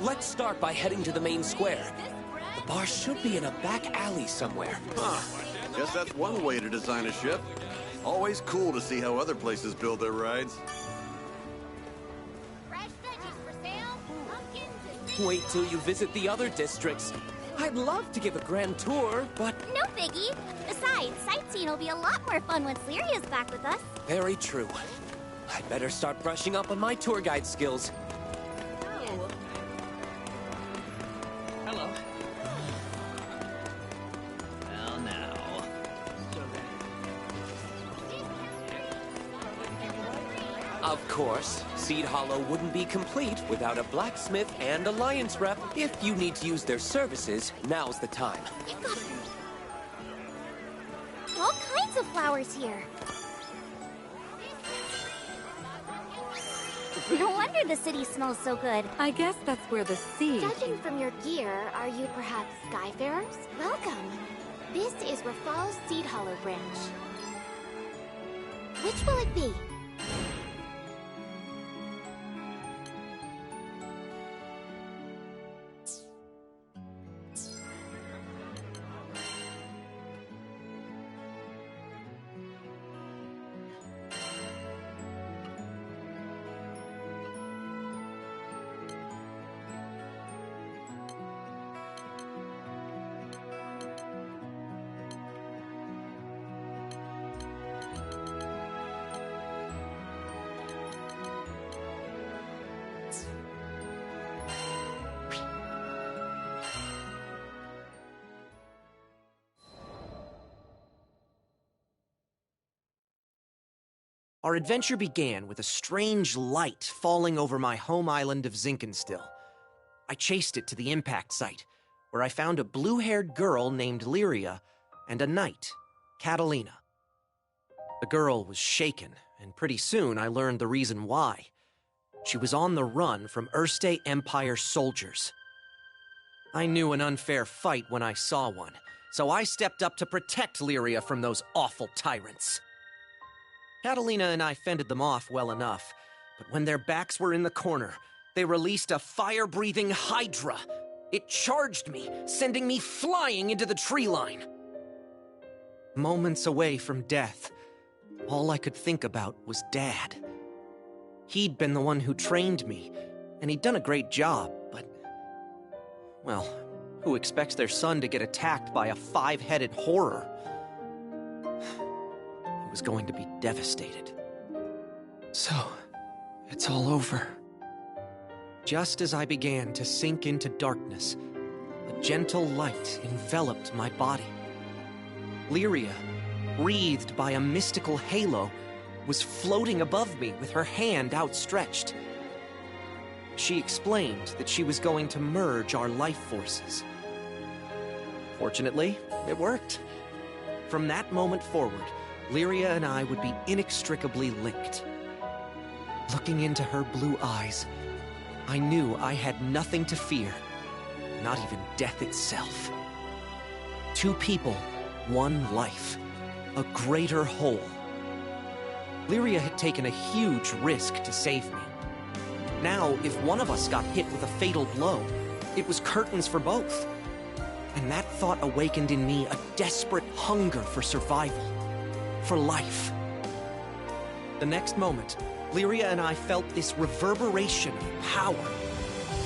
Let's start by heading to the main square. The bar should be in a back alley somewhere. Huh. Guess that's one way to design a ship. Always cool to see how other places build their rides. Fresh veggies for sale. Pumpkins and... Wait till you visit the other districts. I'd love to give a grand tour, but... No biggie. Besides, sightseeing will be a lot more fun once Lyria's back with us. Very true. I'd better start brushing up on my tour guide skills. Hello. Well, now. Of course, Seed Hollow wouldn't be complete without a blacksmith and alliance rep. If you need to use their services, now's the time. You've got all kinds of flowers here. No wonder the city smells so good. I guess that's where the seed... Judging from your gear, are you perhaps Skyfarers? Welcome. This is Rafal's Seed Hollow branch. Which will it be? Our adventure began with a strange light falling over my home island of Zinkenstill. I chased it to the impact site, where I found a blue-haired girl named Lyria and a knight, Catalina. The girl was shaken, and pretty soon I learned the reason why. She was on the run from Erste Empire soldiers. I knew an unfair fight when I saw one, so I stepped up to protect Lyria from those awful tyrants. Catalina and I fended them off well enough, but when their backs were in the corner, they released a fire-breathing hydra. It charged me, sending me flying into the tree line. Moments away from death, all I could think about was Dad. He'd been the one who trained me, and he'd done a great job, but... well, who expects their son to get attacked by a 5-headed horror? Was going to be devastated. So, it's all over. Just as I began to sink into darkness, a gentle light enveloped my body. Lyria, wreathed by a mystical halo, was floating above me with her hand outstretched. She explained that she was going to merge our life forces. Fortunately, it worked. From that moment forward, Lyria and I would be inextricably linked. Looking into her blue eyes, I knew I had nothing to fear, not even death itself. 2 people, 1 life, a greater whole. Lyria had taken a huge risk to save me. Now, if one of us got hit with a fatal blow, it was curtains for both. And that thought awakened in me a desperate hunger for survival. For life. The next moment, Lyria and I felt this reverberation of power.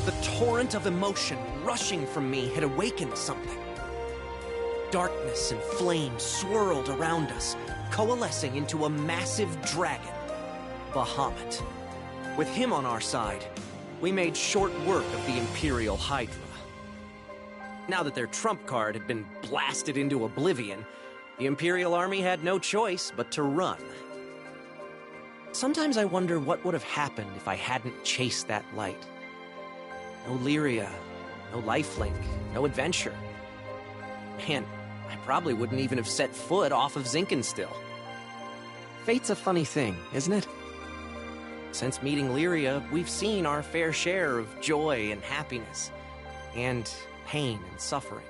The torrent of emotion rushing from me had awakened something. Darkness and flame swirled around us, coalescing into a massive dragon, Bahamut. With him on our side, we made short work of the Imperial Hydra. Now that their trump card had been blasted into oblivion, the Imperial Army had no choice but to run. Sometimes I wonder what would have happened if I hadn't chased that light. No Lyria, no lifelink, no adventure. Man, I probably wouldn't even have set foot off of Zinkenstill. Fate's a funny thing, isn't it? Since meeting Lyria, we've seen our fair share of joy and happiness, and pain and suffering.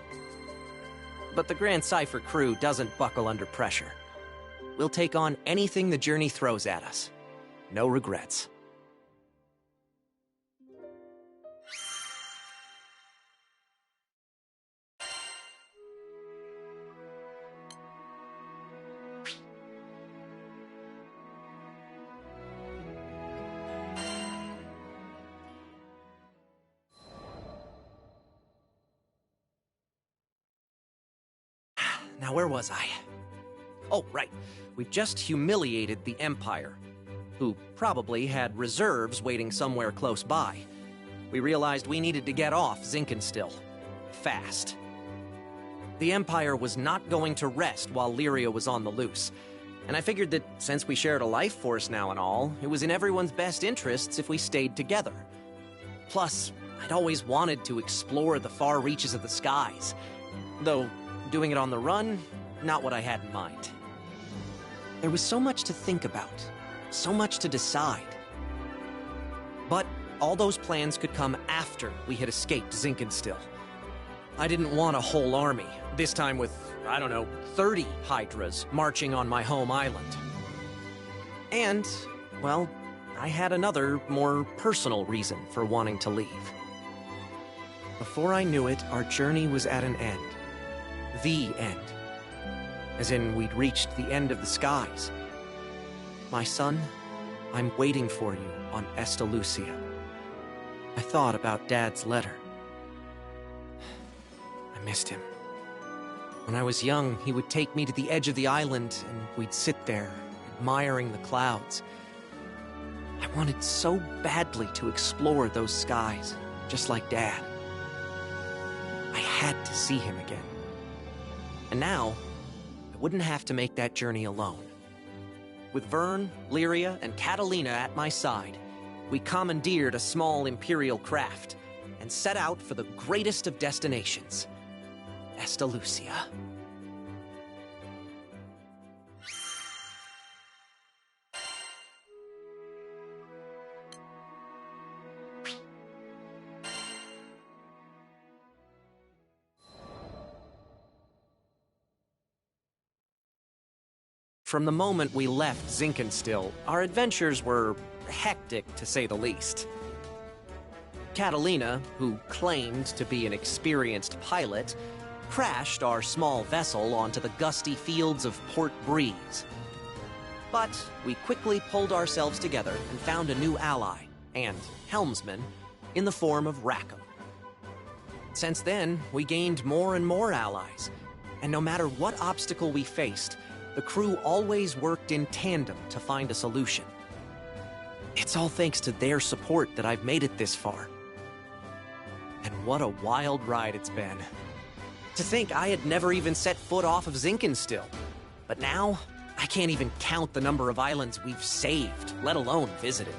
But the Grand Cypher crew doesn't buckle under pressure. We'll take on anything the journey throws at us. No regrets. Now, where was I? Oh, right. We just humiliated the Empire, who probably had reserves waiting somewhere close by. We realized we needed to get off Zinkenstill. Fast. The Empire was not going to rest while Lyria was on the loose, and I figured that since we shared a life force now and all, it was in everyone's best interests if we stayed together. Plus, I'd always wanted to explore the far reaches of the skies, though doing it on the run, not what I had in mind. There was so much to think about, so much to decide. But all those plans could come after we had escaped Zinkenstill. I didn't want a whole army, this time with, 30 Hydras marching on my home island. And, well, I had another, more personal reason for wanting to leave. Before I knew it, our journey was at an end. The end. As in, we'd reached the end of the skies. My son, I'm waiting for you on Estalucia. I thought about Dad's letter. I missed him. When I was young, he would take me to the edge of the island, and we'd sit there, admiring the clouds. I wanted so badly to explore those skies, just like Dad. I had to see him again. And now, I wouldn't have to make that journey alone. With Vern, Lyria, and Catalina at my side, we commandeered a small Imperial craft and set out for the greatest of destinations, Estalucia. From the moment we left Zinkenstill, our adventures were hectic, to say the least. Catalina, who claimed to be an experienced pilot, crashed our small vessel onto the gusty fields of Port Breeze. But we quickly pulled ourselves together and found a new ally, and helmsman, in the form of Rackham. Since then, we gained more and more allies, and no matter what obstacle we faced, the crew always worked in tandem to find a solution. It's all thanks to their support that I've made it this far. And what a wild ride it's been. To think I had never even set foot off of Zinkenstill. But now, I can't even count the number of islands we've saved, let alone visited.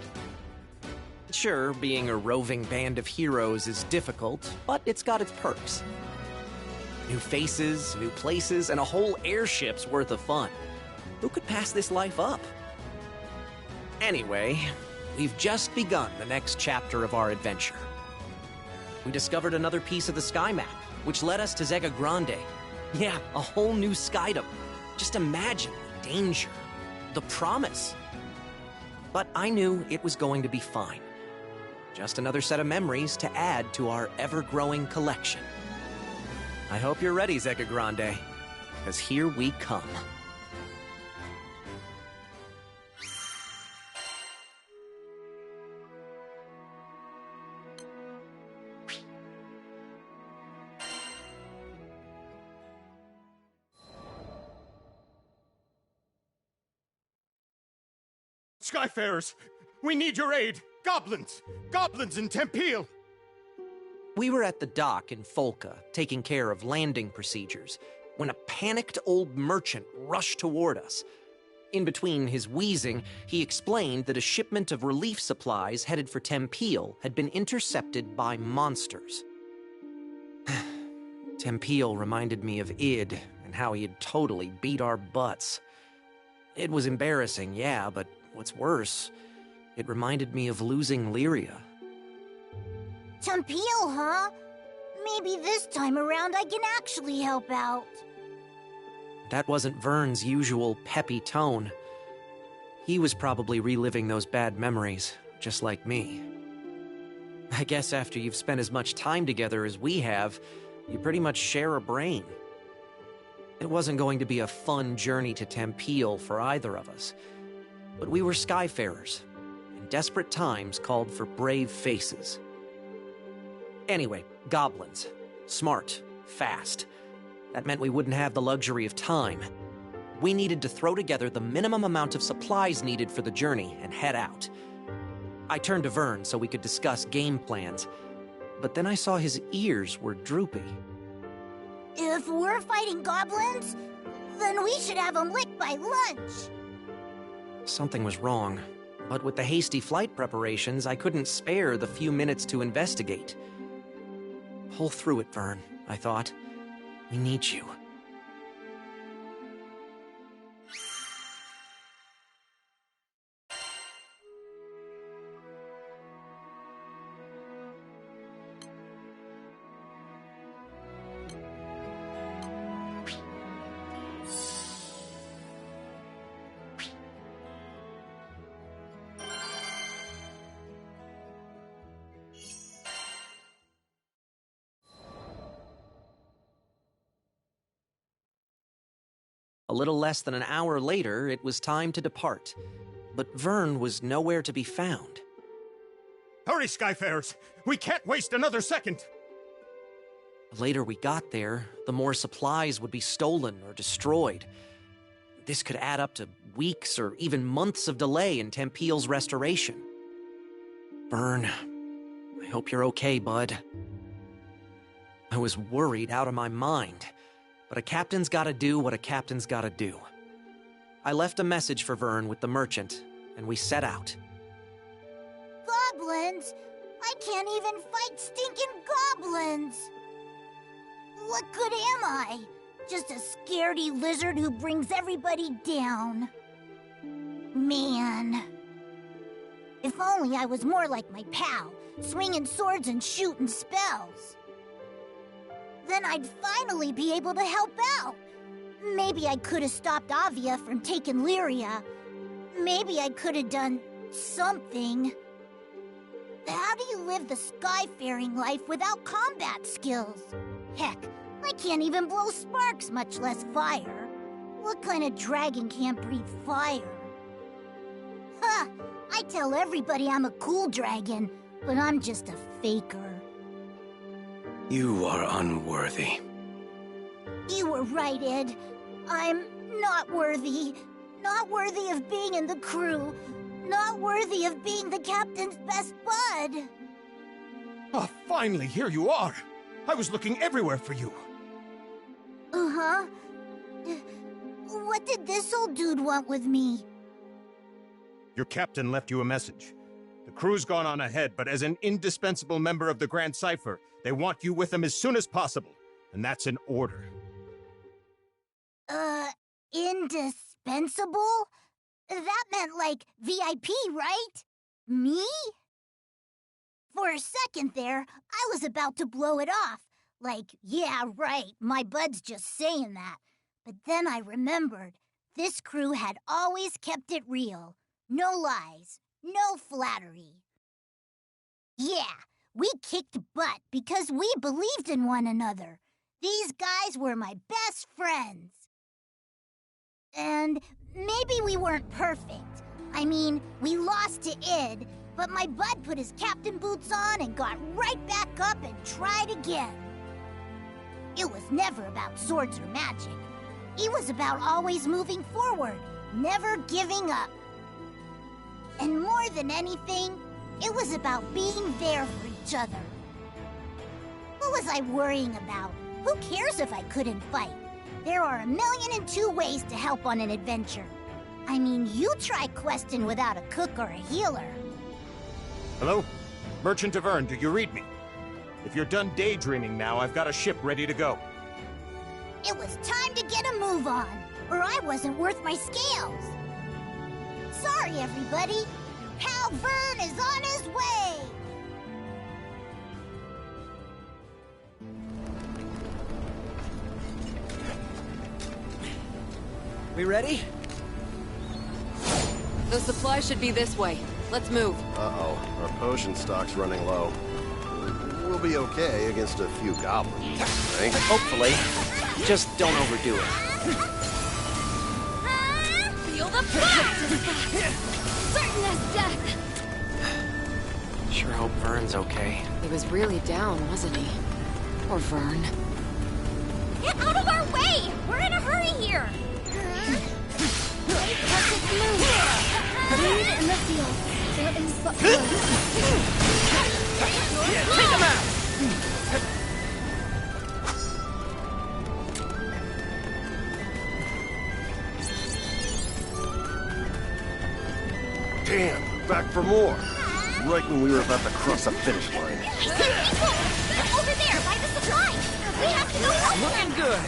Sure, being a roving band of heroes is difficult, but it's got its perks. New faces, new places, and a whole airship's worth of fun. Who could pass this life up? Anyway, we've just begun the next chapter of our adventure. We discovered another piece of the sky map, which led us to Zega Grande. Yeah, a whole new skydom. Just imagine the danger, the promise. But I knew it was going to be fine. Just another set of memories to add to our ever-growing collection. I hope you're ready, Zega Grande, because here we come. Skyfarers! We need your aid! Goblins! Goblins in Tempeal! We were at the dock in Folka, taking care of landing procedures, when a panicked old merchant rushed toward us. In between his wheezing, he explained that a shipment of relief supplies headed for Tempeal had been intercepted by monsters. Tempeal reminded me of Id and how he had totally beat our butts. It was embarrassing, yeah, but what's worse, it reminded me of losing Lyria. Tempeal, huh? Maybe this time around I can actually help out. That wasn't Vern's usual peppy tone. He was probably reliving those bad memories, just like me. I guess after you've spent as much time together as we have, you pretty much share a brain. It wasn't going to be a fun journey to Tempeal for either of us. But we were Skyfarers, and desperate times called for brave faces. Anyway, goblins. Smart. Fast. That meant we wouldn't have the luxury of time. We needed to throw together the minimum amount of supplies needed for the journey and head out. I turned to Vern so we could discuss game plans, but then I saw his ears were droopy. If we're fighting goblins, then we should have them licked by lunch. Something was wrong, but with the hasty flight preparations, I couldn't spare the few minutes to investigate. Pull through it, Vern, I thought. We need you. A little less than an hour later, it was time to depart. But Vern was nowhere to be found. Hurry, Skyfarers! We can't waste another second! The later we got there, the more supplies would be stolen or destroyed. This could add up to weeks or even months of delay in Tempeal's restoration. Vern, I hope you're okay, bud. I was worried out of my mind. But a captain's gotta do what a captain's gotta do. I left a message for Vern with the merchant, and we set out. Goblins? I can't even fight stinking goblins! What good am I? Just a scaredy lizard who brings everybody down. Man. If only I was more like my pal, swinging swords and shooting spells. Then I'd finally be able to help out. Maybe I could have stopped Avia from taking Lyria. Maybe I could have done something. How do you live the skyfaring life without combat skills? Heck, I can't even blow sparks, much less fire. What kind of dragon can't breathe fire? Ha! I tell everybody I'm a cool dragon, but I'm just a faker. You are unworthy. You were right, Ed. I'm not worthy. Not worthy of being in the crew. Not worthy of being the captain's best bud. Oh, finally, here you are. I was looking everywhere for you. Uh-huh. What did this old dude want with me? Your captain left you a message. The crew's gone on ahead, but as an indispensable member of the Grand Cipher, they want you with them as soon as possible. And that's an order. Indispensable? That meant, like, VIP, right? Me? For a second there, I was about to blow it off. Like, yeah, right, my bud's just saying that. But then I remembered, this crew had always kept it real. No lies, no flattery. Yeah, we kicked butt because we believed in one another. These guys were my best friends. And maybe we weren't perfect. I mean, we lost to Id, but my bud put his captain boots on and got right back up and tried again. It was never about swords or magic. It was about always moving forward, never giving up. More than anything, it was about being there for each other. What was I worrying about? Who cares if I couldn't fight? There are 1,000,002 ways to help on an adventure. I mean, you try questing without a cook or a healer. Hello? Merchant of Vern, do you read me? If you're done daydreaming now, I've got a ship ready to go. It was time to get a move on, or I wasn't worth my scales. Sorry, everybody. Your pal Vern is on his way. We ready? The supply should be this way. Let's move. Uh-oh. Our potion stock's running low. We'll be okay against a few goblins, right? Hopefully. Just don't overdo it. Feel the blast! Certain as death! Sure hope Vern's okay. He was really down, wasn't he? Poor Vern. Get out of our way! We're in a hurry here! Perfect move! Bleed in the field. There is but blood. Take him out! Damn, back for more. Right when we were about to cross the finish line. Over there, by the supply! We have to go help them! Looking good!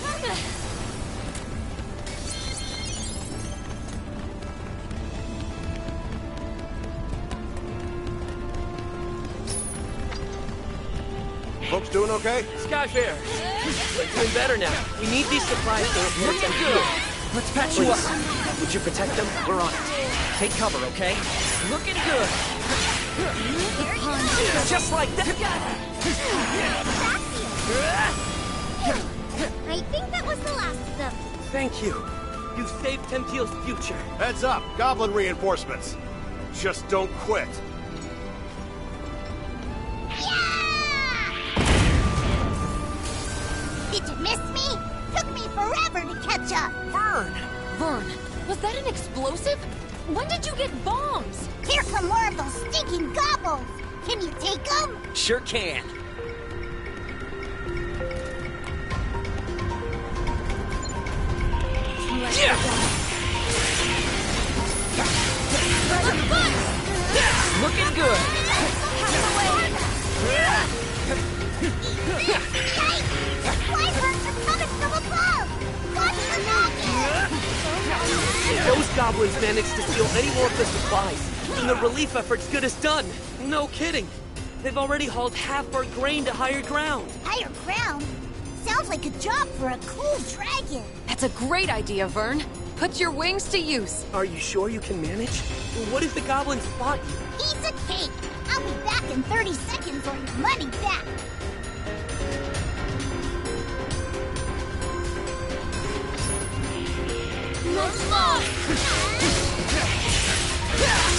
Folks doing okay? Skyfair! We're doing better now. We need these supplies to report them good. Let's patch you up. Would you protect them? We're on it. Take cover, okay? Looking good! Just like that! I think that was the last of them. Thank you. You saved Tempeal's future. Heads up, goblin reinforcements. Just don't quit. Did you miss me? Took me forever to catch up. Vern! Vern, was that an explosive? When did you get bombs? Here come more of those stinking gobbles. Can you take them? Sure can. Yeah! Looking good! Wyverns are coming from above! Watch the rocket! Those goblins managed to steal any more of the supplies, and the relief effort's good as done. No kidding. They've already hauled half our grain to higher ground. Higher ground? Sounds like a job for a cool dragon. That's a great idea, Vern. Put your wings to use. Are you sure you can manage? What if the goblins spot you? Piece of cake! I'll be back in 30 seconds or your money back! Let's go!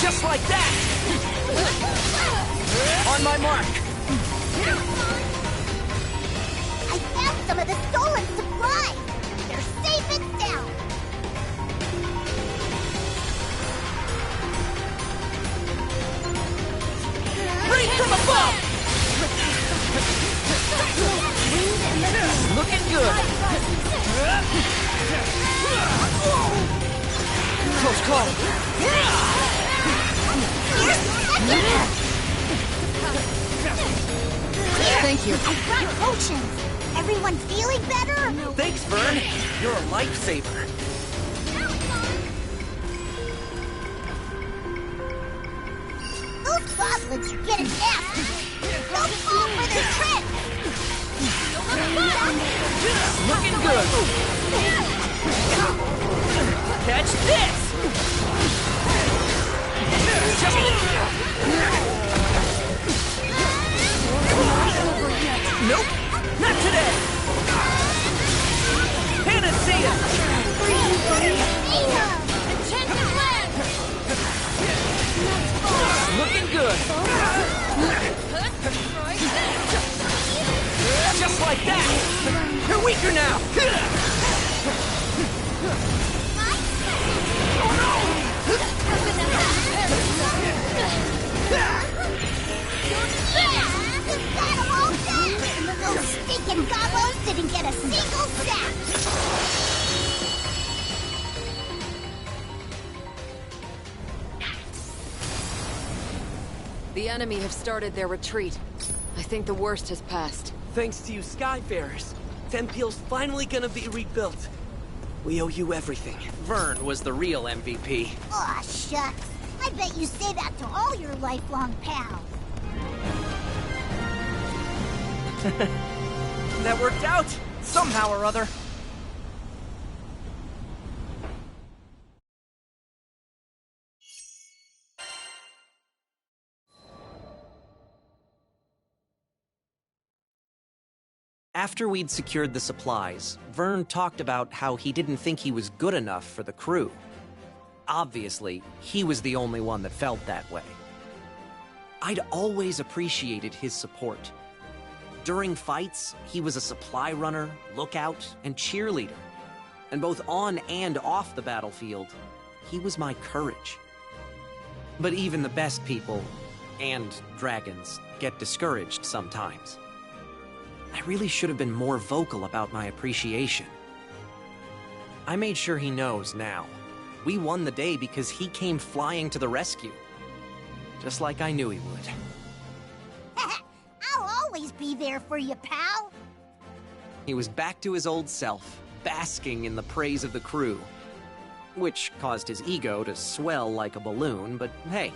Just like that! On my mark! I found some of the stolen supplies! They're safe and sound! Rain from above! Looking good! Close call. Thank you. I brought potions! Everyone feeling better? Thanks, Vern. You're a lifesaver. Those goblins are getting nasty! Don't fall for their trick! Looking good. Catch this! Nope, not today. Panacea! Enchanted land! Looking good. Just like that. You're weaker now. The enemy have started their retreat. I think the worst has passed. Thanks to you Skyfarers, Tempeal's finally gonna be rebuilt. We owe you everything. Vern was the real MVP. Aw, shucks. I bet you say that to all your lifelong pals. That worked out! Somehow or other. After we'd secured the supplies, Vern talked about how he didn't think he was good enough for the crew. Obviously, he was the only one that felt that way. I'd always appreciated his support. During fights, he was a supply runner, lookout, and cheerleader. And both on and off the battlefield, he was my courage. But even the best people, and dragons, get discouraged sometimes. I really should have been more vocal about my appreciation. I made sure he knows now. We won the day because he came flying to the rescue. Just like I knew he would. I'll always be there for you, pal. He was back to his old self, basking in the praise of the crew. Which caused his ego to swell like a balloon, but hey,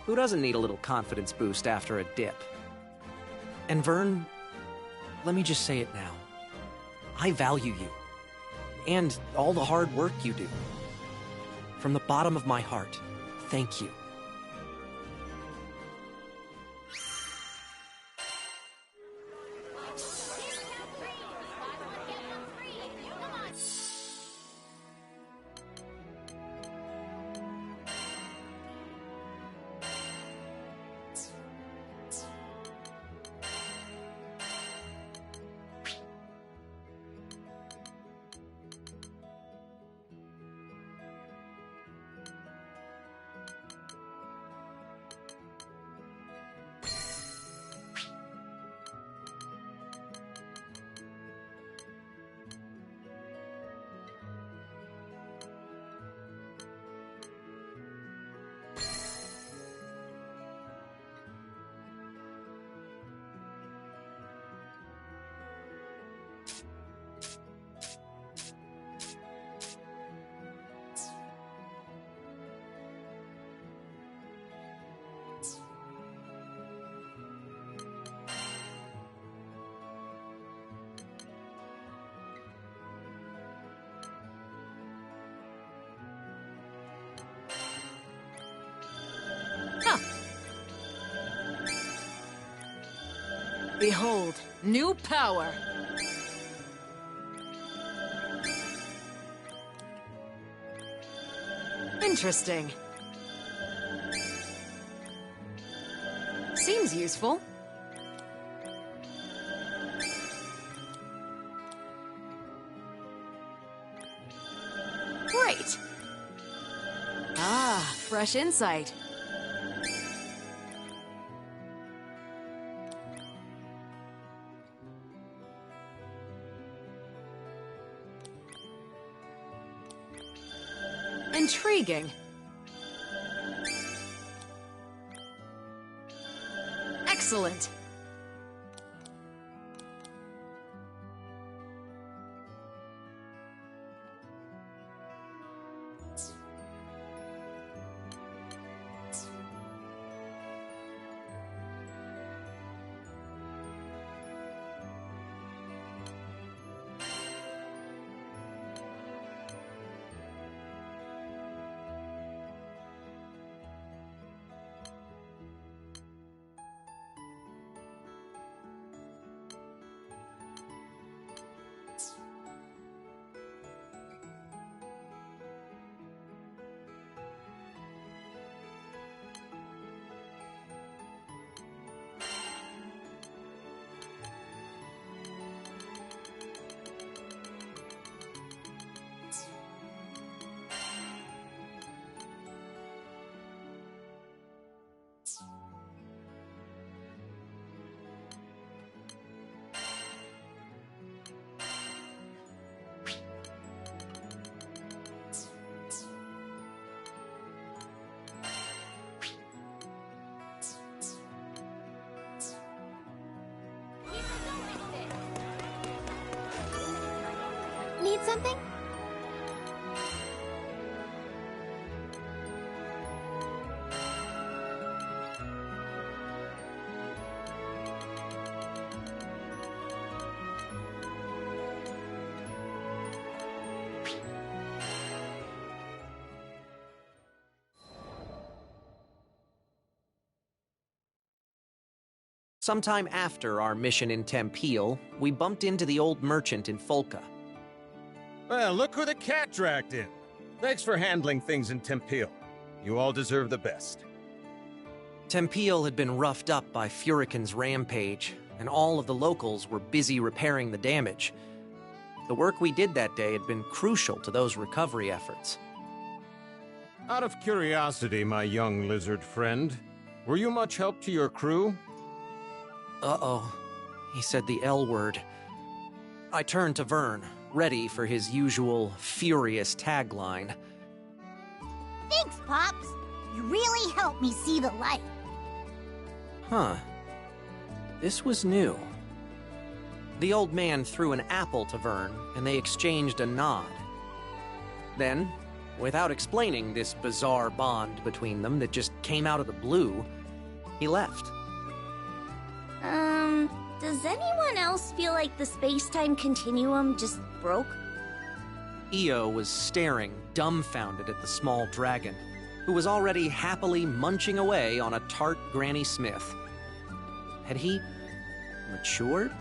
who doesn't need a little confidence boost after a dip? And Vern, let me just say it now. I value you. And all the hard work you do. From the bottom of my heart, thank you. Behold, new power! Interesting. Seems useful. Great! Ah, fresh insight. Intriguing. Excellent. need something? Sometime after our mission in Tempeal, we bumped into the old merchant in Folca. Well, look who the cat dragged in. Thanks for handling things in Tempeal. You all deserve the best. Tempeal had been roughed up by Furican's rampage, and all of the locals were busy repairing the damage. The work we did that day had been crucial to those recovery efforts. Out of curiosity, my young lizard friend, were you much help to your crew? Uh-oh. He said the L word. I turned to Vern, ready for his usual furious tagline. Thanks, Pops. You really helped me see the light. Huh. This was new. The old man threw an apple to Vern, and they exchanged a nod. Then, without explaining this bizarre bond between them that just came out of the blue, he left. Does anyone else feel like the space-time continuum just broke? Io was staring, dumbfounded at the small dragon, who was already happily munching away on a tart Granny Smith. Had he matured?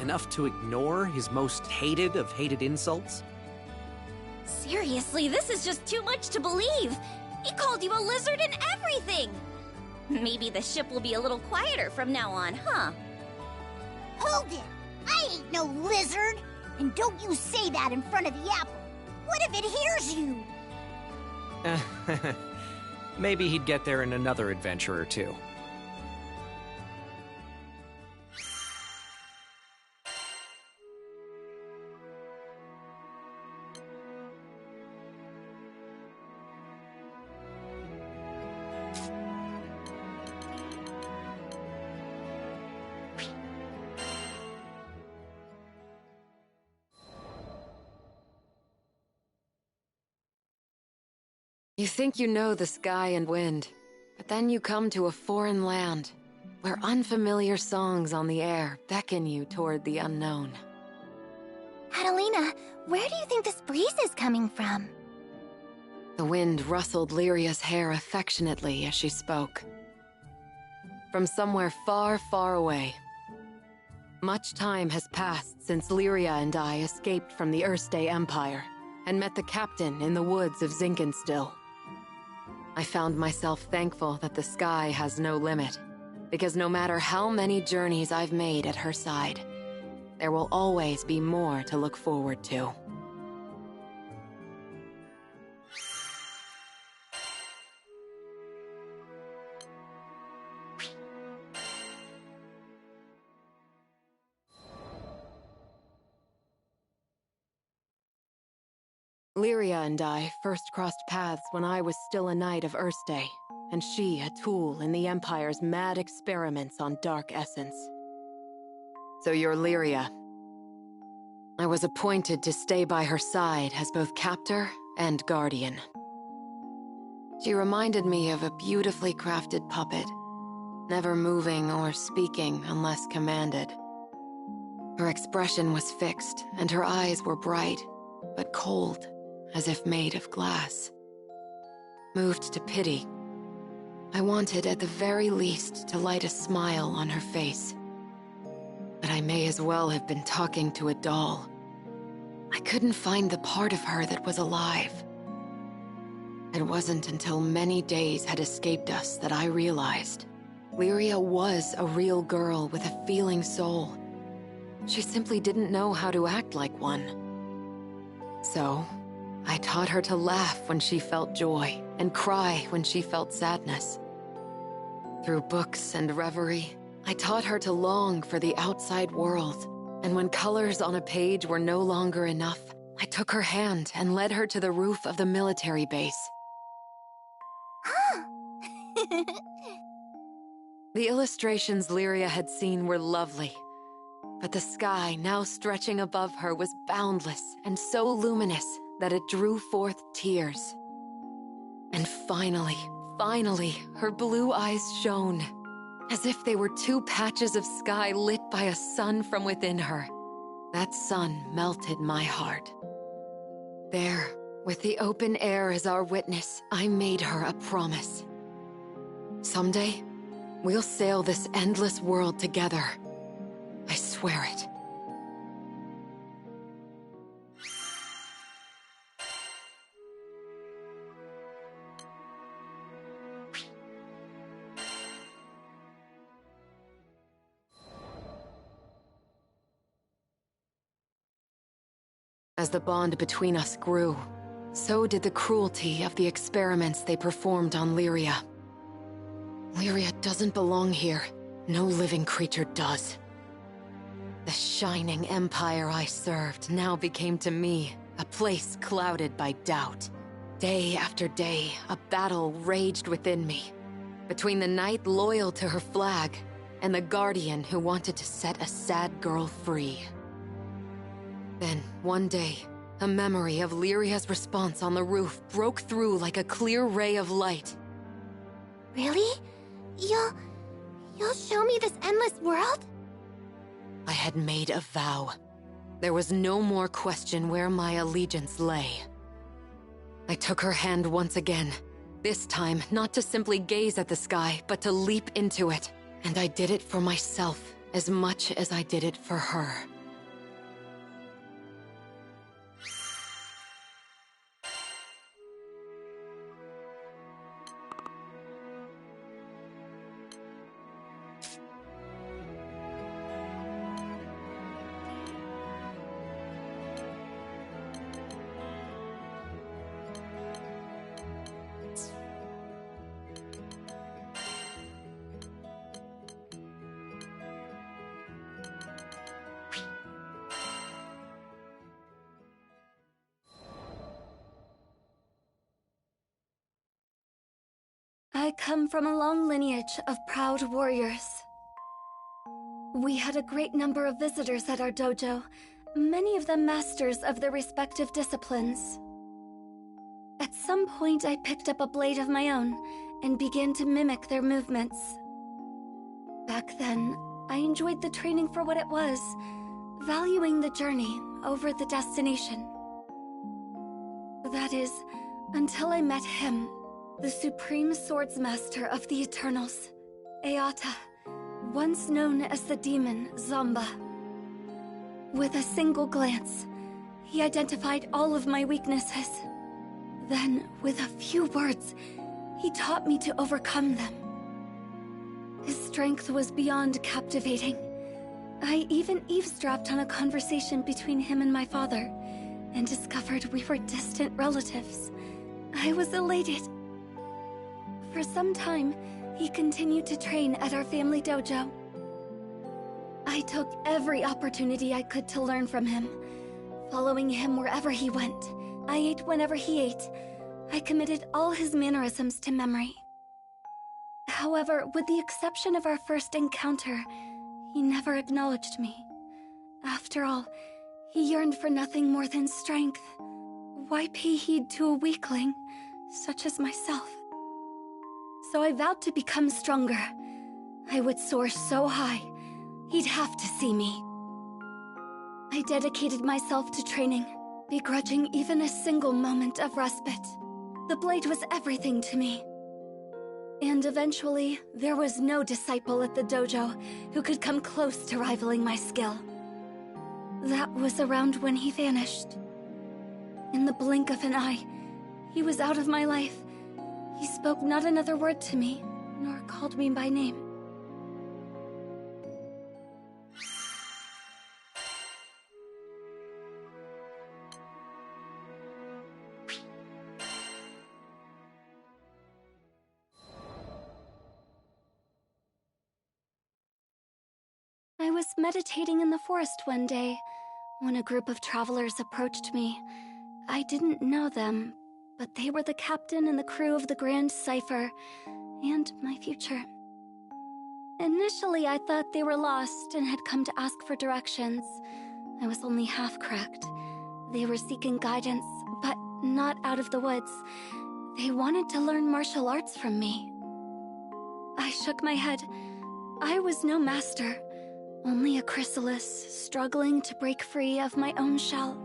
Enough to ignore his most hated of hated insults? Seriously, this is just too much to believe! He called you a lizard and everything! Maybe the ship will be a little quieter from now on, huh? Hold it! I ain't no lizard! And don't you say that in front of the apple! What if it hears you? Maybe he'd get there in another adventure or two. You think you know the sky and wind, but then you come to a foreign land, where unfamiliar songs on the air beckon you toward the unknown. Catalina, where do you think this breeze is coming from? The wind rustled Lyria's hair affectionately as she spoke. From somewhere far, far away. Much time has passed since Lyria and I escaped from the Erste Empire and met the captain in the woods of Zinkenstill. I found myself thankful that the sky has no limit, because no matter how many journeys I've made at her side, there will always be more to look forward to. Lyria and I first crossed paths when I was still a knight of Erste, and she a tool in the Empire's mad experiments on dark essence. So you're Lyria. I was appointed to stay by her side as both captor and guardian. She reminded me of a beautifully crafted puppet, never moving or speaking unless commanded. Her expression was fixed, and her eyes were bright, but cold, as if made of glass. Moved to pity, I wanted at the very least to light a smile on her face. But I may as well have been talking to a doll. I couldn't find the part of her that was alive. It wasn't until many days had escaped us that I realized Lyria was a real girl with a feeling soul. She simply didn't know how to act like one. So, I taught her to laugh when she felt joy and cry when she felt sadness. Through books and reverie, I taught her to long for the outside world, and when colors on a page were no longer enough, I took her hand and led her to the roof of the military base. The illustrations Lyria had seen were lovely, But the sky now stretching above her was boundless and so luminous that it drew forth tears. And finally, her blue eyes shone, as if they were two patches of sky lit by a sun from within her. That sun melted my heart. There, with the open air as our witness, I made her a promise. Someday, we'll sail this endless world together. I swear it. As the bond between us grew, so did the cruelty of the experiments they performed on Lyria. Lyria doesn't belong here. No living creature does. The shining empire I served now became to me a place clouded by doubt. Day after day, a battle raged within me, between the knight loyal to her flag and the guardian who wanted to set a sad girl free. Then, one day, a memory of Lyria's response on the roof broke through like a clear ray of light. Really? You'll show me this endless world? I had made a vow. There was no more question where my allegiance lay. I took her hand once again, this time not to simply gaze at the sky, but to leap into it. And I did it for myself as much as I did it for her. I come from a long lineage of proud warriors. We had a great number of visitors at our dojo, many of them masters of their respective disciplines. At some point, I picked up a blade of my own and began to mimic their movements. Back then, I enjoyed the training for what it was, valuing the journey over the destination. That is, until I met him, the Supreme Swordsmaster of the Eternals, Eata, once known as the demon Zamba. With a single glance, he identified all of my weaknesses. Then, with a few words, he taught me to overcome them. His strength was beyond captivating. I even eavesdropped on a conversation between him and my father, and discovered we were distant relatives. I was elated. For some time, he continued to train at our family dojo. I took every opportunity I could to learn from him, following him wherever he went. I ate whenever he ate. I committed all his mannerisms to memory. However, with the exception of our first encounter, he never acknowledged me. After all, he yearned for nothing more than strength. Why pay heed to a weakling, such as myself? So I vowed to become stronger. I would soar so high, he'd have to see me. I dedicated myself to training, begrudging even a single moment of respite. The blade was everything to me. And eventually, there was no disciple at the dojo who could come close to rivaling my skill. That was around when he vanished. In the blink of an eye, he was out of my life. He spoke not another word to me, nor called me by name. I was meditating in the forest one day when a group of travelers approached me. I didn't know them, but they were the captain and the crew of the Grand Cipher, and my future. Initially, I thought they were lost and had come to ask for directions. I was only half correct. They were seeking guidance, but not out of the woods. They wanted to learn martial arts from me. I shook my head. I was no master, only a chrysalis struggling to break free of my own shell.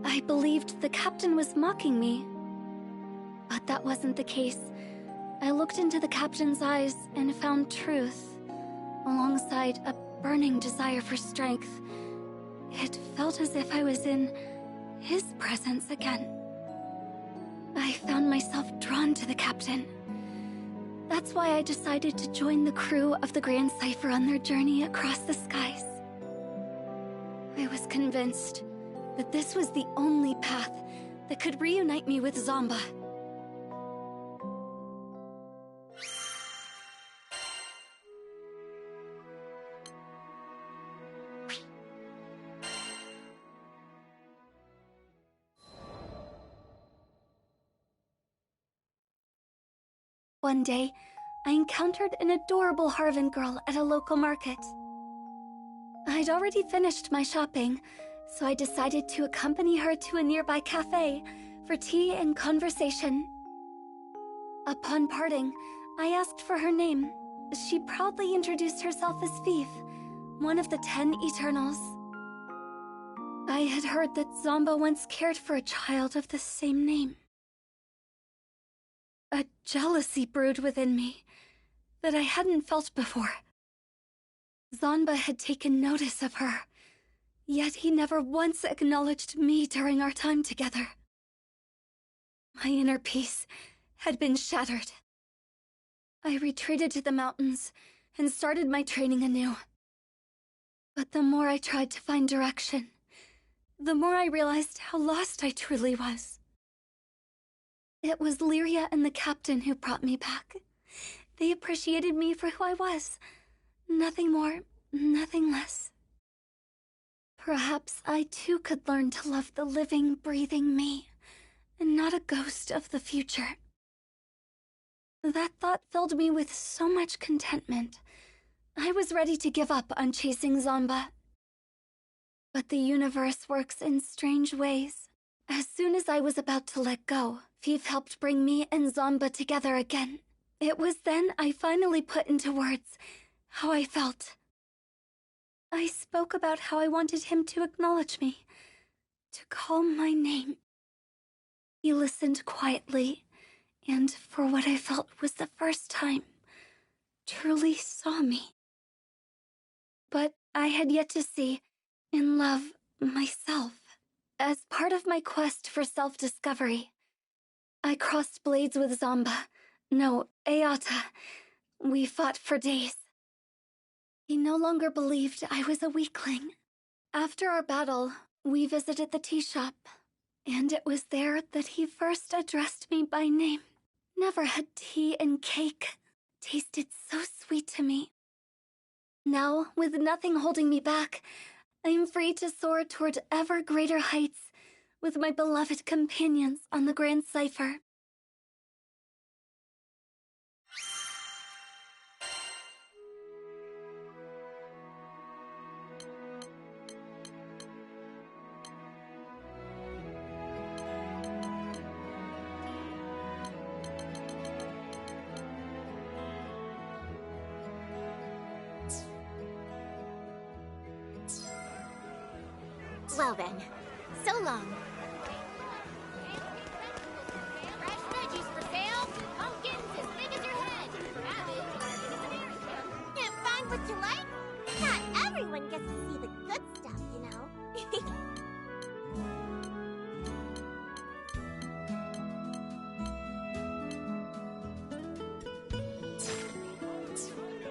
I believed the captain was mocking me, but that wasn't the case. I looked into the captain's eyes and found truth, alongside a burning desire for strength. It felt as if I was in his presence again. I found myself drawn to the captain. That's why I decided to join the crew of the Grand Cipher on their journey across the skies. I was convinced that this was the only path that could reunite me with Zomba. One day, I encountered an adorable Harvan girl at a local market. I'd already finished my shopping, so I decided to accompany her to a nearby cafe for tea and conversation. Upon parting, I asked for her name. She proudly introduced herself as Fief, one of the 10 Eternals. I had heard that Zomba once cared for a child of the same name. A jealousy brewed within me that I hadn't felt before. Zomba had taken notice of her, yet he never once acknowledged me during our time together. My inner peace had been shattered. I retreated to the mountains and started my training anew. But the more I tried to find direction, the more I realized how lost I truly was. It was Lyria and the captain who brought me back. They appreciated me for who I was. Nothing more, nothing less. Perhaps I too could learn to love the living, breathing me, and not a ghost of the future. That thought filled me with so much contentment. I was ready to give up on chasing Zomba. But the universe works in strange ways. As soon as I was about to let go, Fief helped bring me and Zomba together again. It was then I finally put into words how I felt. I spoke about how I wanted him to acknowledge me, to call my name. He listened quietly, and for what I felt was the first time, truly saw me. But I had yet to see and love myself. As part of my quest for self-discovery, I crossed blades with Zomba. No, Eata. We fought for days. He no longer believed I was a weakling. After our battle, we visited the tea shop, and it was there that he first addressed me by name. Never had tea and cake tasted so sweet to me. Now, with nothing holding me back, I am free to soar toward ever greater heights with my beloved companions on the Grand Cipher. Well then, so long. Fresh veggies for sale. Pumpkins as big as your head. Cabbage. Can't find what you like? Not everyone gets to see the good stuff, you know.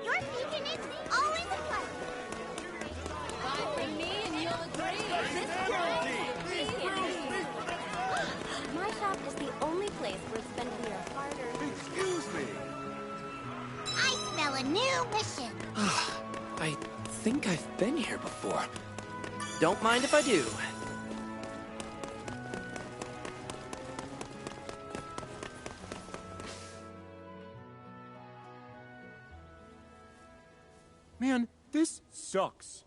Your patronage is always a pleasure. Buy from me and you'll agree. My shop is the only place where spending your hard-earned... Excuse me! I smell a new mission. I think I've been here before. Don't mind if I do. Man, this sucks.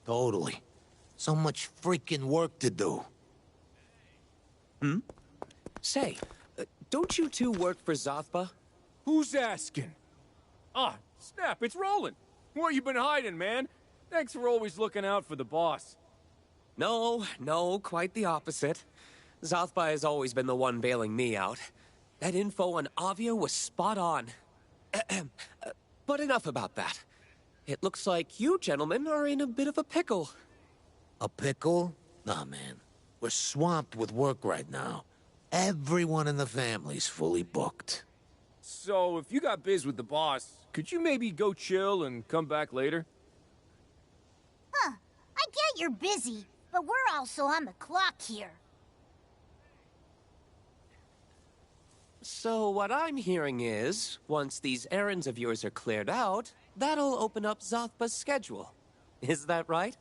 Totally. So much freaking work to do. Hmm? Say, don't you two work for Zothba? Who's asking? Ah, snap, it's Roland. Where you been hiding, man? Thanks for always looking out for the boss. No, quite the opposite. Zothba has always been the one bailing me out. That info on Avia was spot on. But enough about that. It looks like you gentlemen are in a bit of a pickle. A pickle? Nah, man. We're swamped with work right now. Everyone in the family's fully booked. So, if you got biz with the boss, could you maybe go chill and come back later? Huh. I get you're busy, but we're also on the clock here. So what I'm hearing is, once these errands of yours are cleared out, that'll open up Zothba's schedule. Is that right?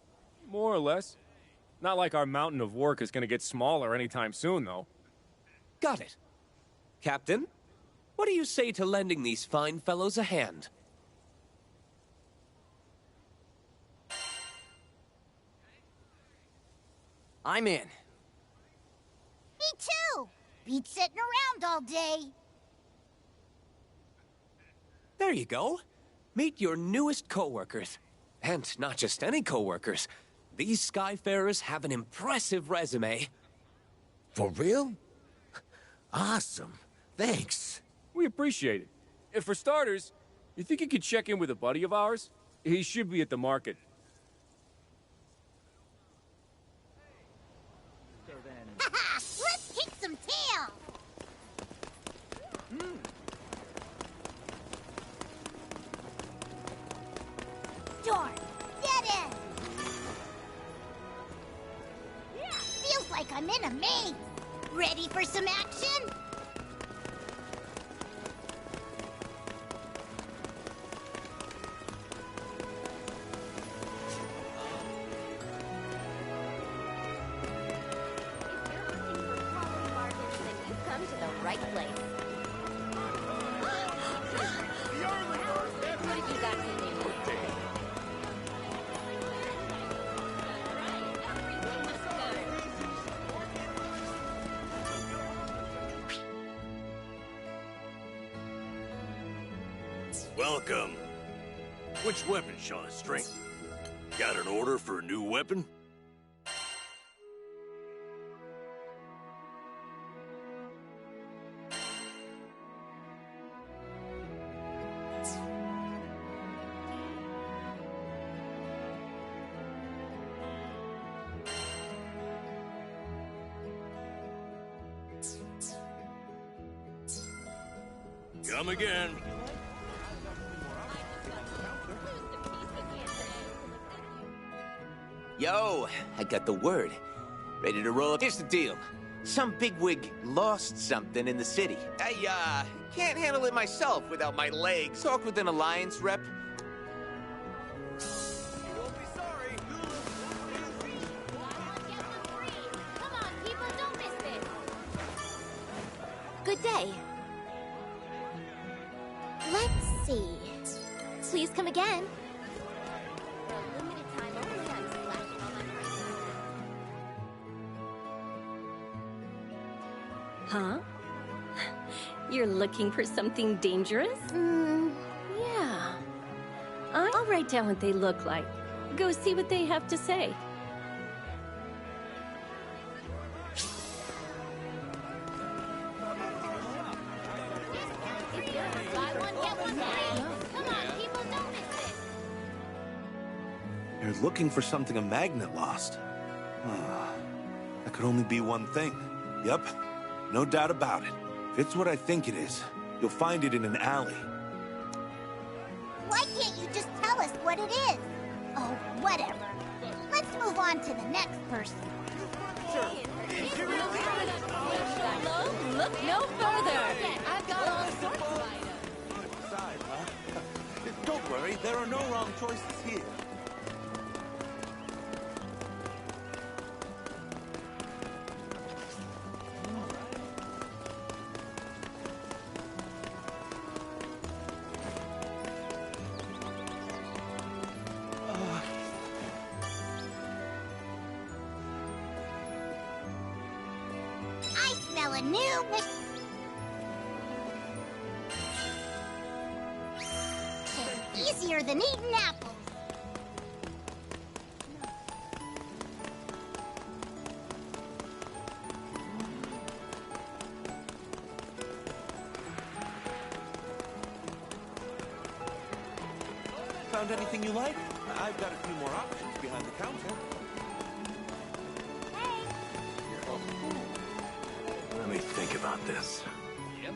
More or less. Not like our mountain of work is gonna get smaller anytime soon, though. Got it. Captain, what do you say to lending these fine fellows a hand? I'm in. Me too! Beat sitting around all day. There you go. Meet your newest co-workers. And not just any co-workers. These Skyfarers have an impressive resume. For real? Awesome. Thanks. We appreciate it. And for starters, you think you could check in with a buddy of ours? He should be at the market. Haha! Let's kick some tail! Door! Dead end! Feels like I'm in a maze! Ready for some action? Welcome. Which weapon, Shaw? Strength? Got an order for a new weapon? Come again. Yo, I got the word. Ready to roll up. Here's the deal. Some bigwig lost something in the city. I, can't handle it myself without my legs. Talked with an Alliance rep. Good day. Let's see. Please come again. Huh? You're looking for something dangerous? Yeah. I'll write down what they look like. Go see what they have to say. You're looking for something a magnet lost. That could only be one thing. Yep, no doubt about it. If it's what I think it is, you'll find it in an alley. Why can't you just tell us what it is? Oh, whatever. Let's move on to the next person. Look no further. I've got all sorts of items. Don't worry, there are no wrong choices here. new mission. Easier than eating apples. Found anything you like? I've got a few more options behind the counter. Let me think about this. Yep.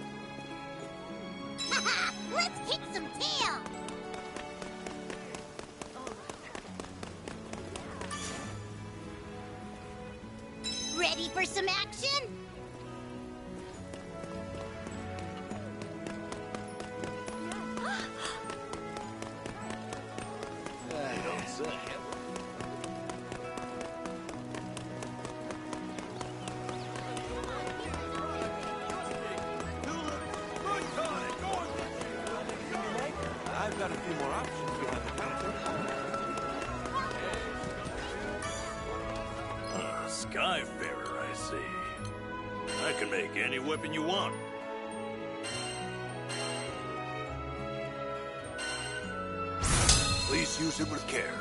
Let's kick some tail. Ready for some action? I don't say. I've got a few more options behind the counter. Skyfarer, I see. I can make any weapon you want. Please use it with care.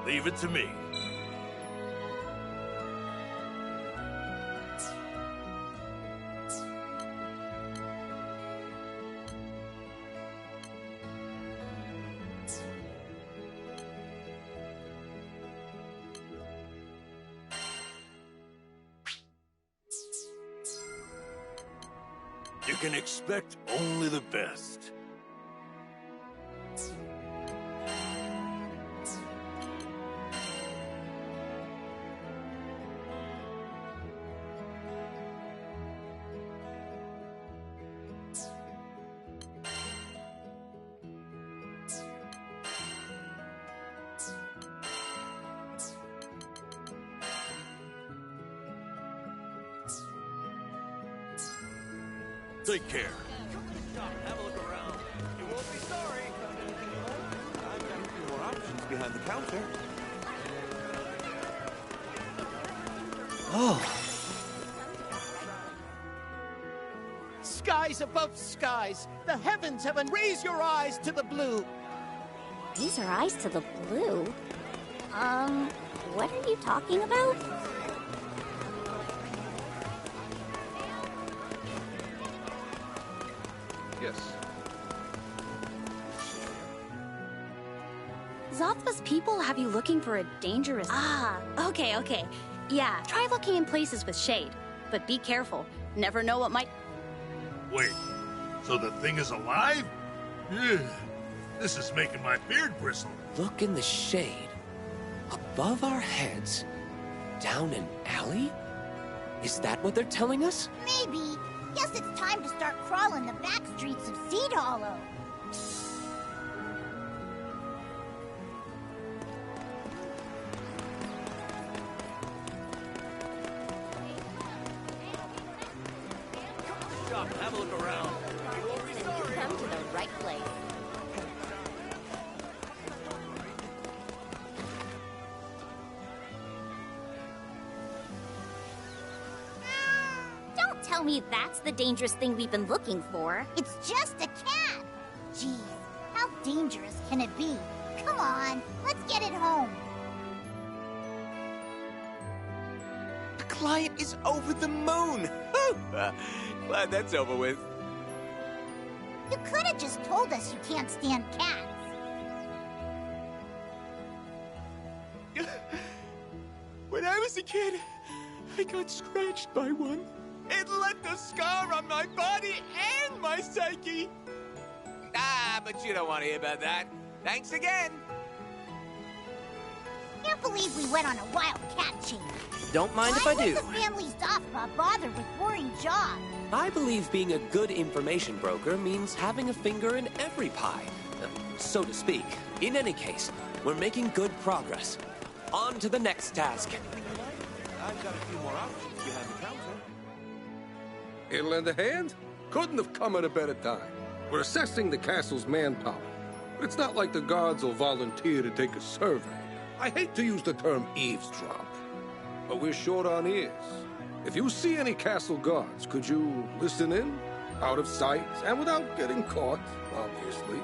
Leave it to me. You can expect only the best. Take care. Have a look around. You won't be sorry. Found anything you like? I've got a few more options behind the counter. Oh. Skies above skies, the heavens have raise your eyes to the blue. Raise our eyes to the blue? What are you talking about? Yes. Zothva's people have you looking for a dangerous... Ah, okay. Yeah, try looking in places with shade. But be careful. Never know what might... Wait, so the thing is alive? Ugh, this is making my beard bristle. Look in the shade. Above our heads. Down an alley? Is that what they're telling us? Maybe. Guess it's time to start crawling the back streets of Seed Hollow. Stop, have a look around. You won't be sorry. Come to the right place. Don't tell me that's the dangerous thing we've been looking for. It's just a cat. Geez, how dangerous can it be? Come on, let's get it home. The client is over the moon. Glad that's over with. You could have just told us you can't stand cats. When I was a kid, I got scratched by one. It left a scar on my body and my psyche. Ah, but you don't want to hear about that. Thanks again. Can't believe we went on a wild cat chase. Don't mind if I do. Why would the family Zothva bother with boring jobs? I believe being a good information broker means having a finger in every pie, so to speak. In any case, we're making good progress. On to the next task. I've got a few more options behind the counter. It'll lend a hand? Couldn't have come at a better time. We're assessing the castle's manpower. But it's not like the guards will volunteer to take a survey. I hate to use the term eavesdrop, but we're short on ears. If you see any castle guards, could you listen in? Out of sight and without getting caught, obviously.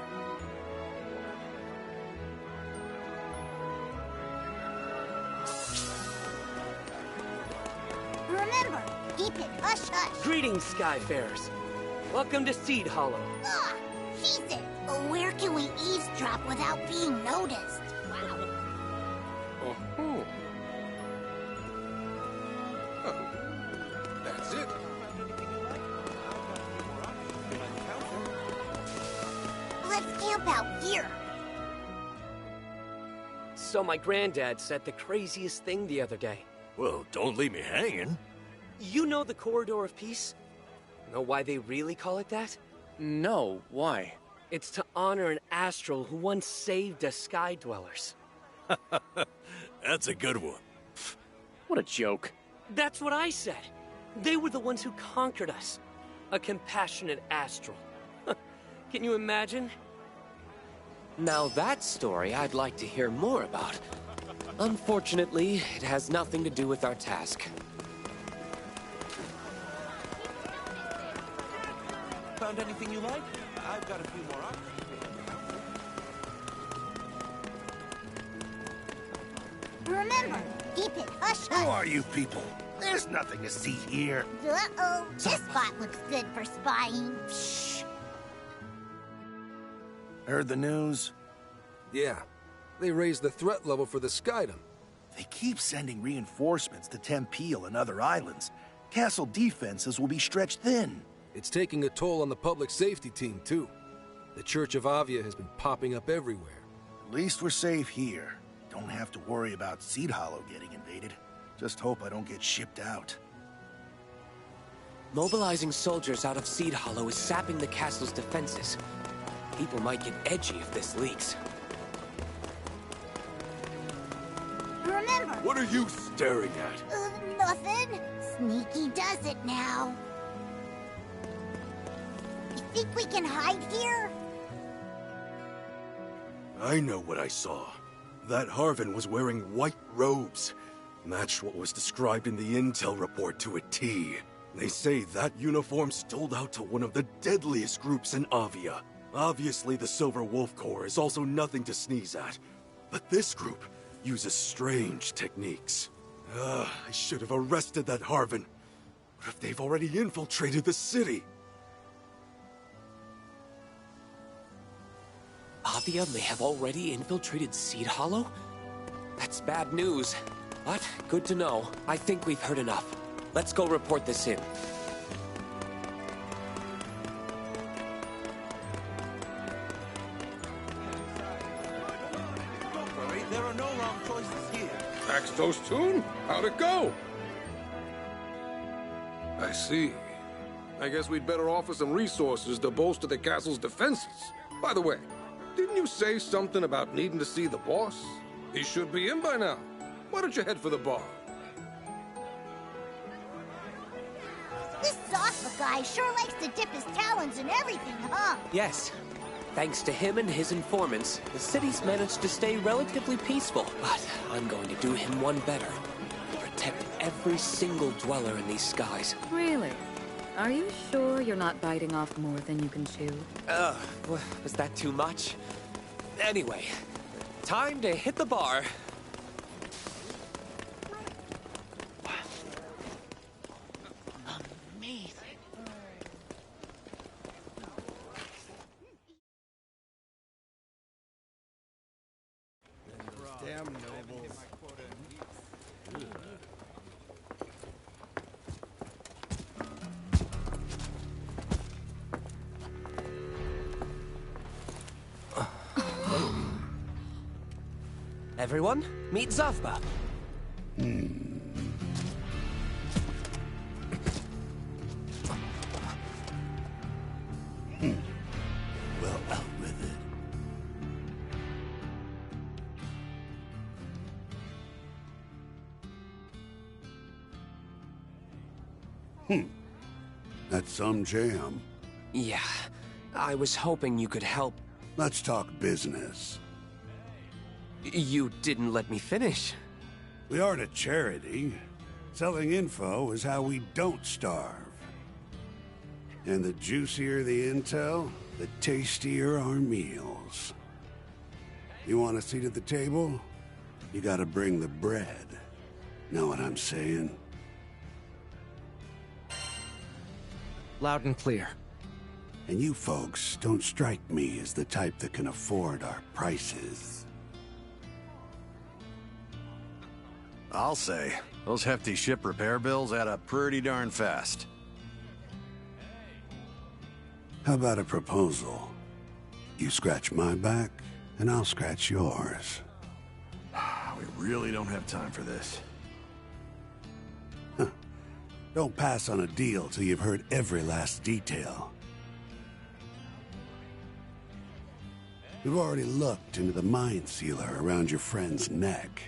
Remember, keep it hush-hush. Greetings, Skyfarers. Welcome to Seed Hollow. Ah, she's it. Where can we eavesdrop without being noticed? Wow. Oh. That's it. Let's camp out here. So my granddad said the craziest thing the other day. Well, don't leave me hanging. You know the Corridor of Peace? Know why they really call it that? No, why? It's to honor an astral who once saved us Sky Dwellers. That's a good one. What a joke. That's what I said. They were the ones who conquered us. A compassionate astral. Can you imagine? Now that story I'd like to hear more about. Unfortunately, it has nothing to do with our task. Found anything you like? I've got a few more options. Remember, keep it hush-hush. Who are you people? There's nothing to see here. Uh-oh, this spot looks good for spying. Shh. Heard the news? Yeah. They raised the threat level for the Skydom. They keep sending reinforcements to Tempeel and other islands. Castle defenses will be stretched thin. It's taking a toll on the public safety team, too. The Church of Avia has been popping up everywhere. At least we're safe here. Don't have to worry about Seed Hollow getting invaded. Just hope I don't get shipped out. Mobilizing soldiers out of Seed Hollow is sapping the castle's defenses. People might get edgy if this leaks. Remember... What are you staring at? Nothing. Sneaky does it now. You think we can hide here? I know what I saw. That Harvin was wearing white robes. Matched what was described in the intel report to a T. They say that uniform stood out to one of the deadliest groups in Avia. Obviously, the Silver Wolf Corps is also nothing to sneeze at. But this group uses strange techniques. I should have arrested that Harvin. What if they've already infiltrated the city? Avia may have already infiltrated Seed Hollow? That's bad news. But good to know. I think we've heard enough. Let's go report this in. There are no wrong choices here. Axtos Tune? How'd it go? I see. I guess we'd better offer some resources to bolster the castle's defenses. By the way, didn't you say something about needing to see the boss? He should be in by now. Why don't you head for the bar? This Zospa guy sure likes to dip his talons in everything, huh? Yes. Thanks to him and his informants, the city's managed to stay relatively peaceful. But I'm going to do him one better. Protect every single dweller in these skies. Really? Are you sure you're not biting off more than you can chew? Was that too much? Anyway, time to hit the bar. Damn nobles. Everyone, meet Zafba. Well, out with it. That's some jam. Yeah, I was hoping you could help. Let's talk business. You didn't let me finish. We aren't a charity. Selling info is how we don't starve. And the juicier the intel, the tastier our meals. You want a seat at the table? You gotta bring the bread. Know what I'm saying? Loud and clear. And you folks don't strike me as the type that can afford our prices. I'll say, those hefty ship repair bills add up pretty darn fast. How about a proposal? You scratch my back, and I'll scratch yours. We really don't have time for this. Huh. Don't pass on a deal till you've heard every last detail. We've already looked into the mind sealer around your friend's neck.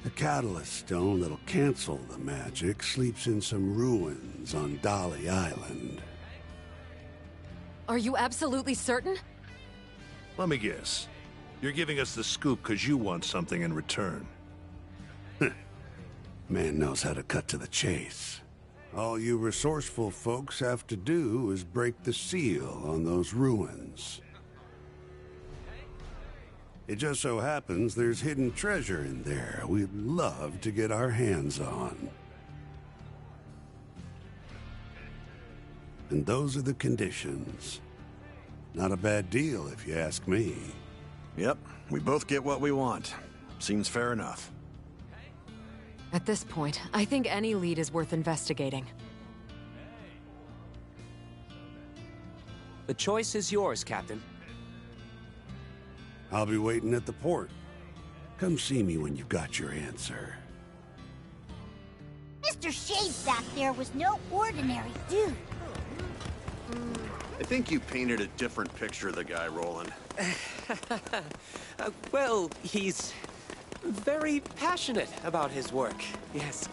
The catalyst stone that'll cancel the magic sleeps in some ruins on Dolly Island. Are you absolutely certain? Let me guess. You're giving us the scoop because you want something in return. Man knows how to cut to the chase. All you resourceful folks have to do is break the seal on those ruins. It just so happens there's hidden treasure in there we'd love to get our hands on. And those are the conditions. Not a bad deal, if you ask me. Yep, we both get what we want. Seems fair enough. At this point, I think any lead is worth investigating. The choice is yours, Captain. I'll be waiting at the port. Come see me when you've got your answer. Mr. Shade back there was no ordinary dude. I think you painted a different picture of the guy, Roland. Well, he's very passionate about his work, yes.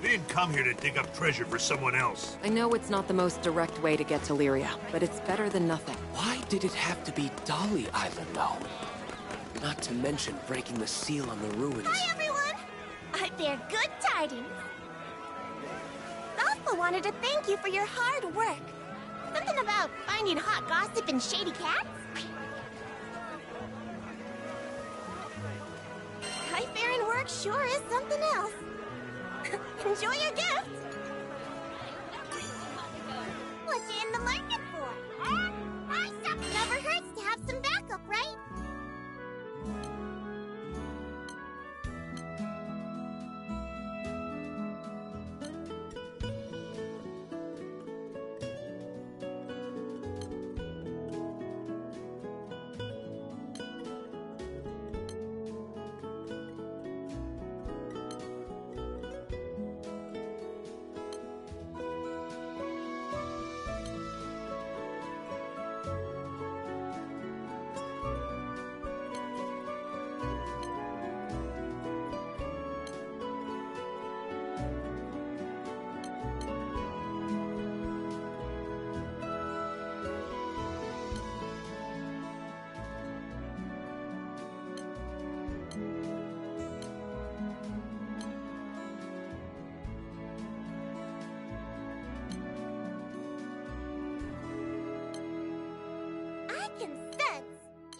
We didn't come here to dig up treasure for someone else. I know it's not the most direct way to get to Lyria, but it's better than nothing. Why did it have to be Dolly Island, though? Not to mention breaking the seal on the ruins. Hi, everyone! I bear good tidings. Alpha wanted to thank you for your hard work. Something about finding hot gossip and shady cats? High-faring work sure is something else. Enjoy your gift! What you in the market for? Huh? Never hurts to have some backup, right?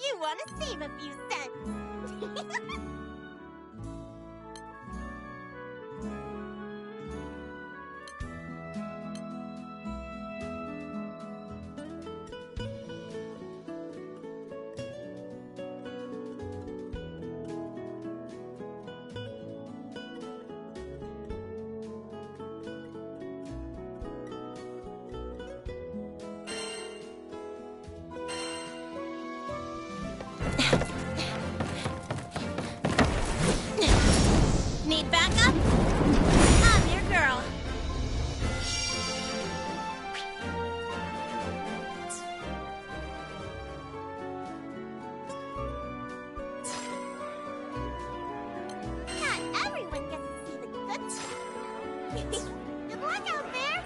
You want to save a few cents. Need backup? I'm your girl. Not everyone gets to see the good stuff. Good luck out there.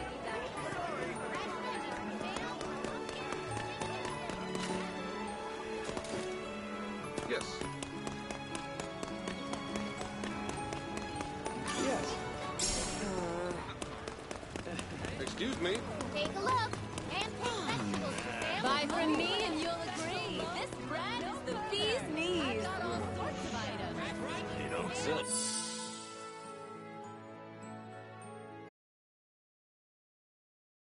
Excuse me. Take a look. And pick vegetables for sale. Buy from me and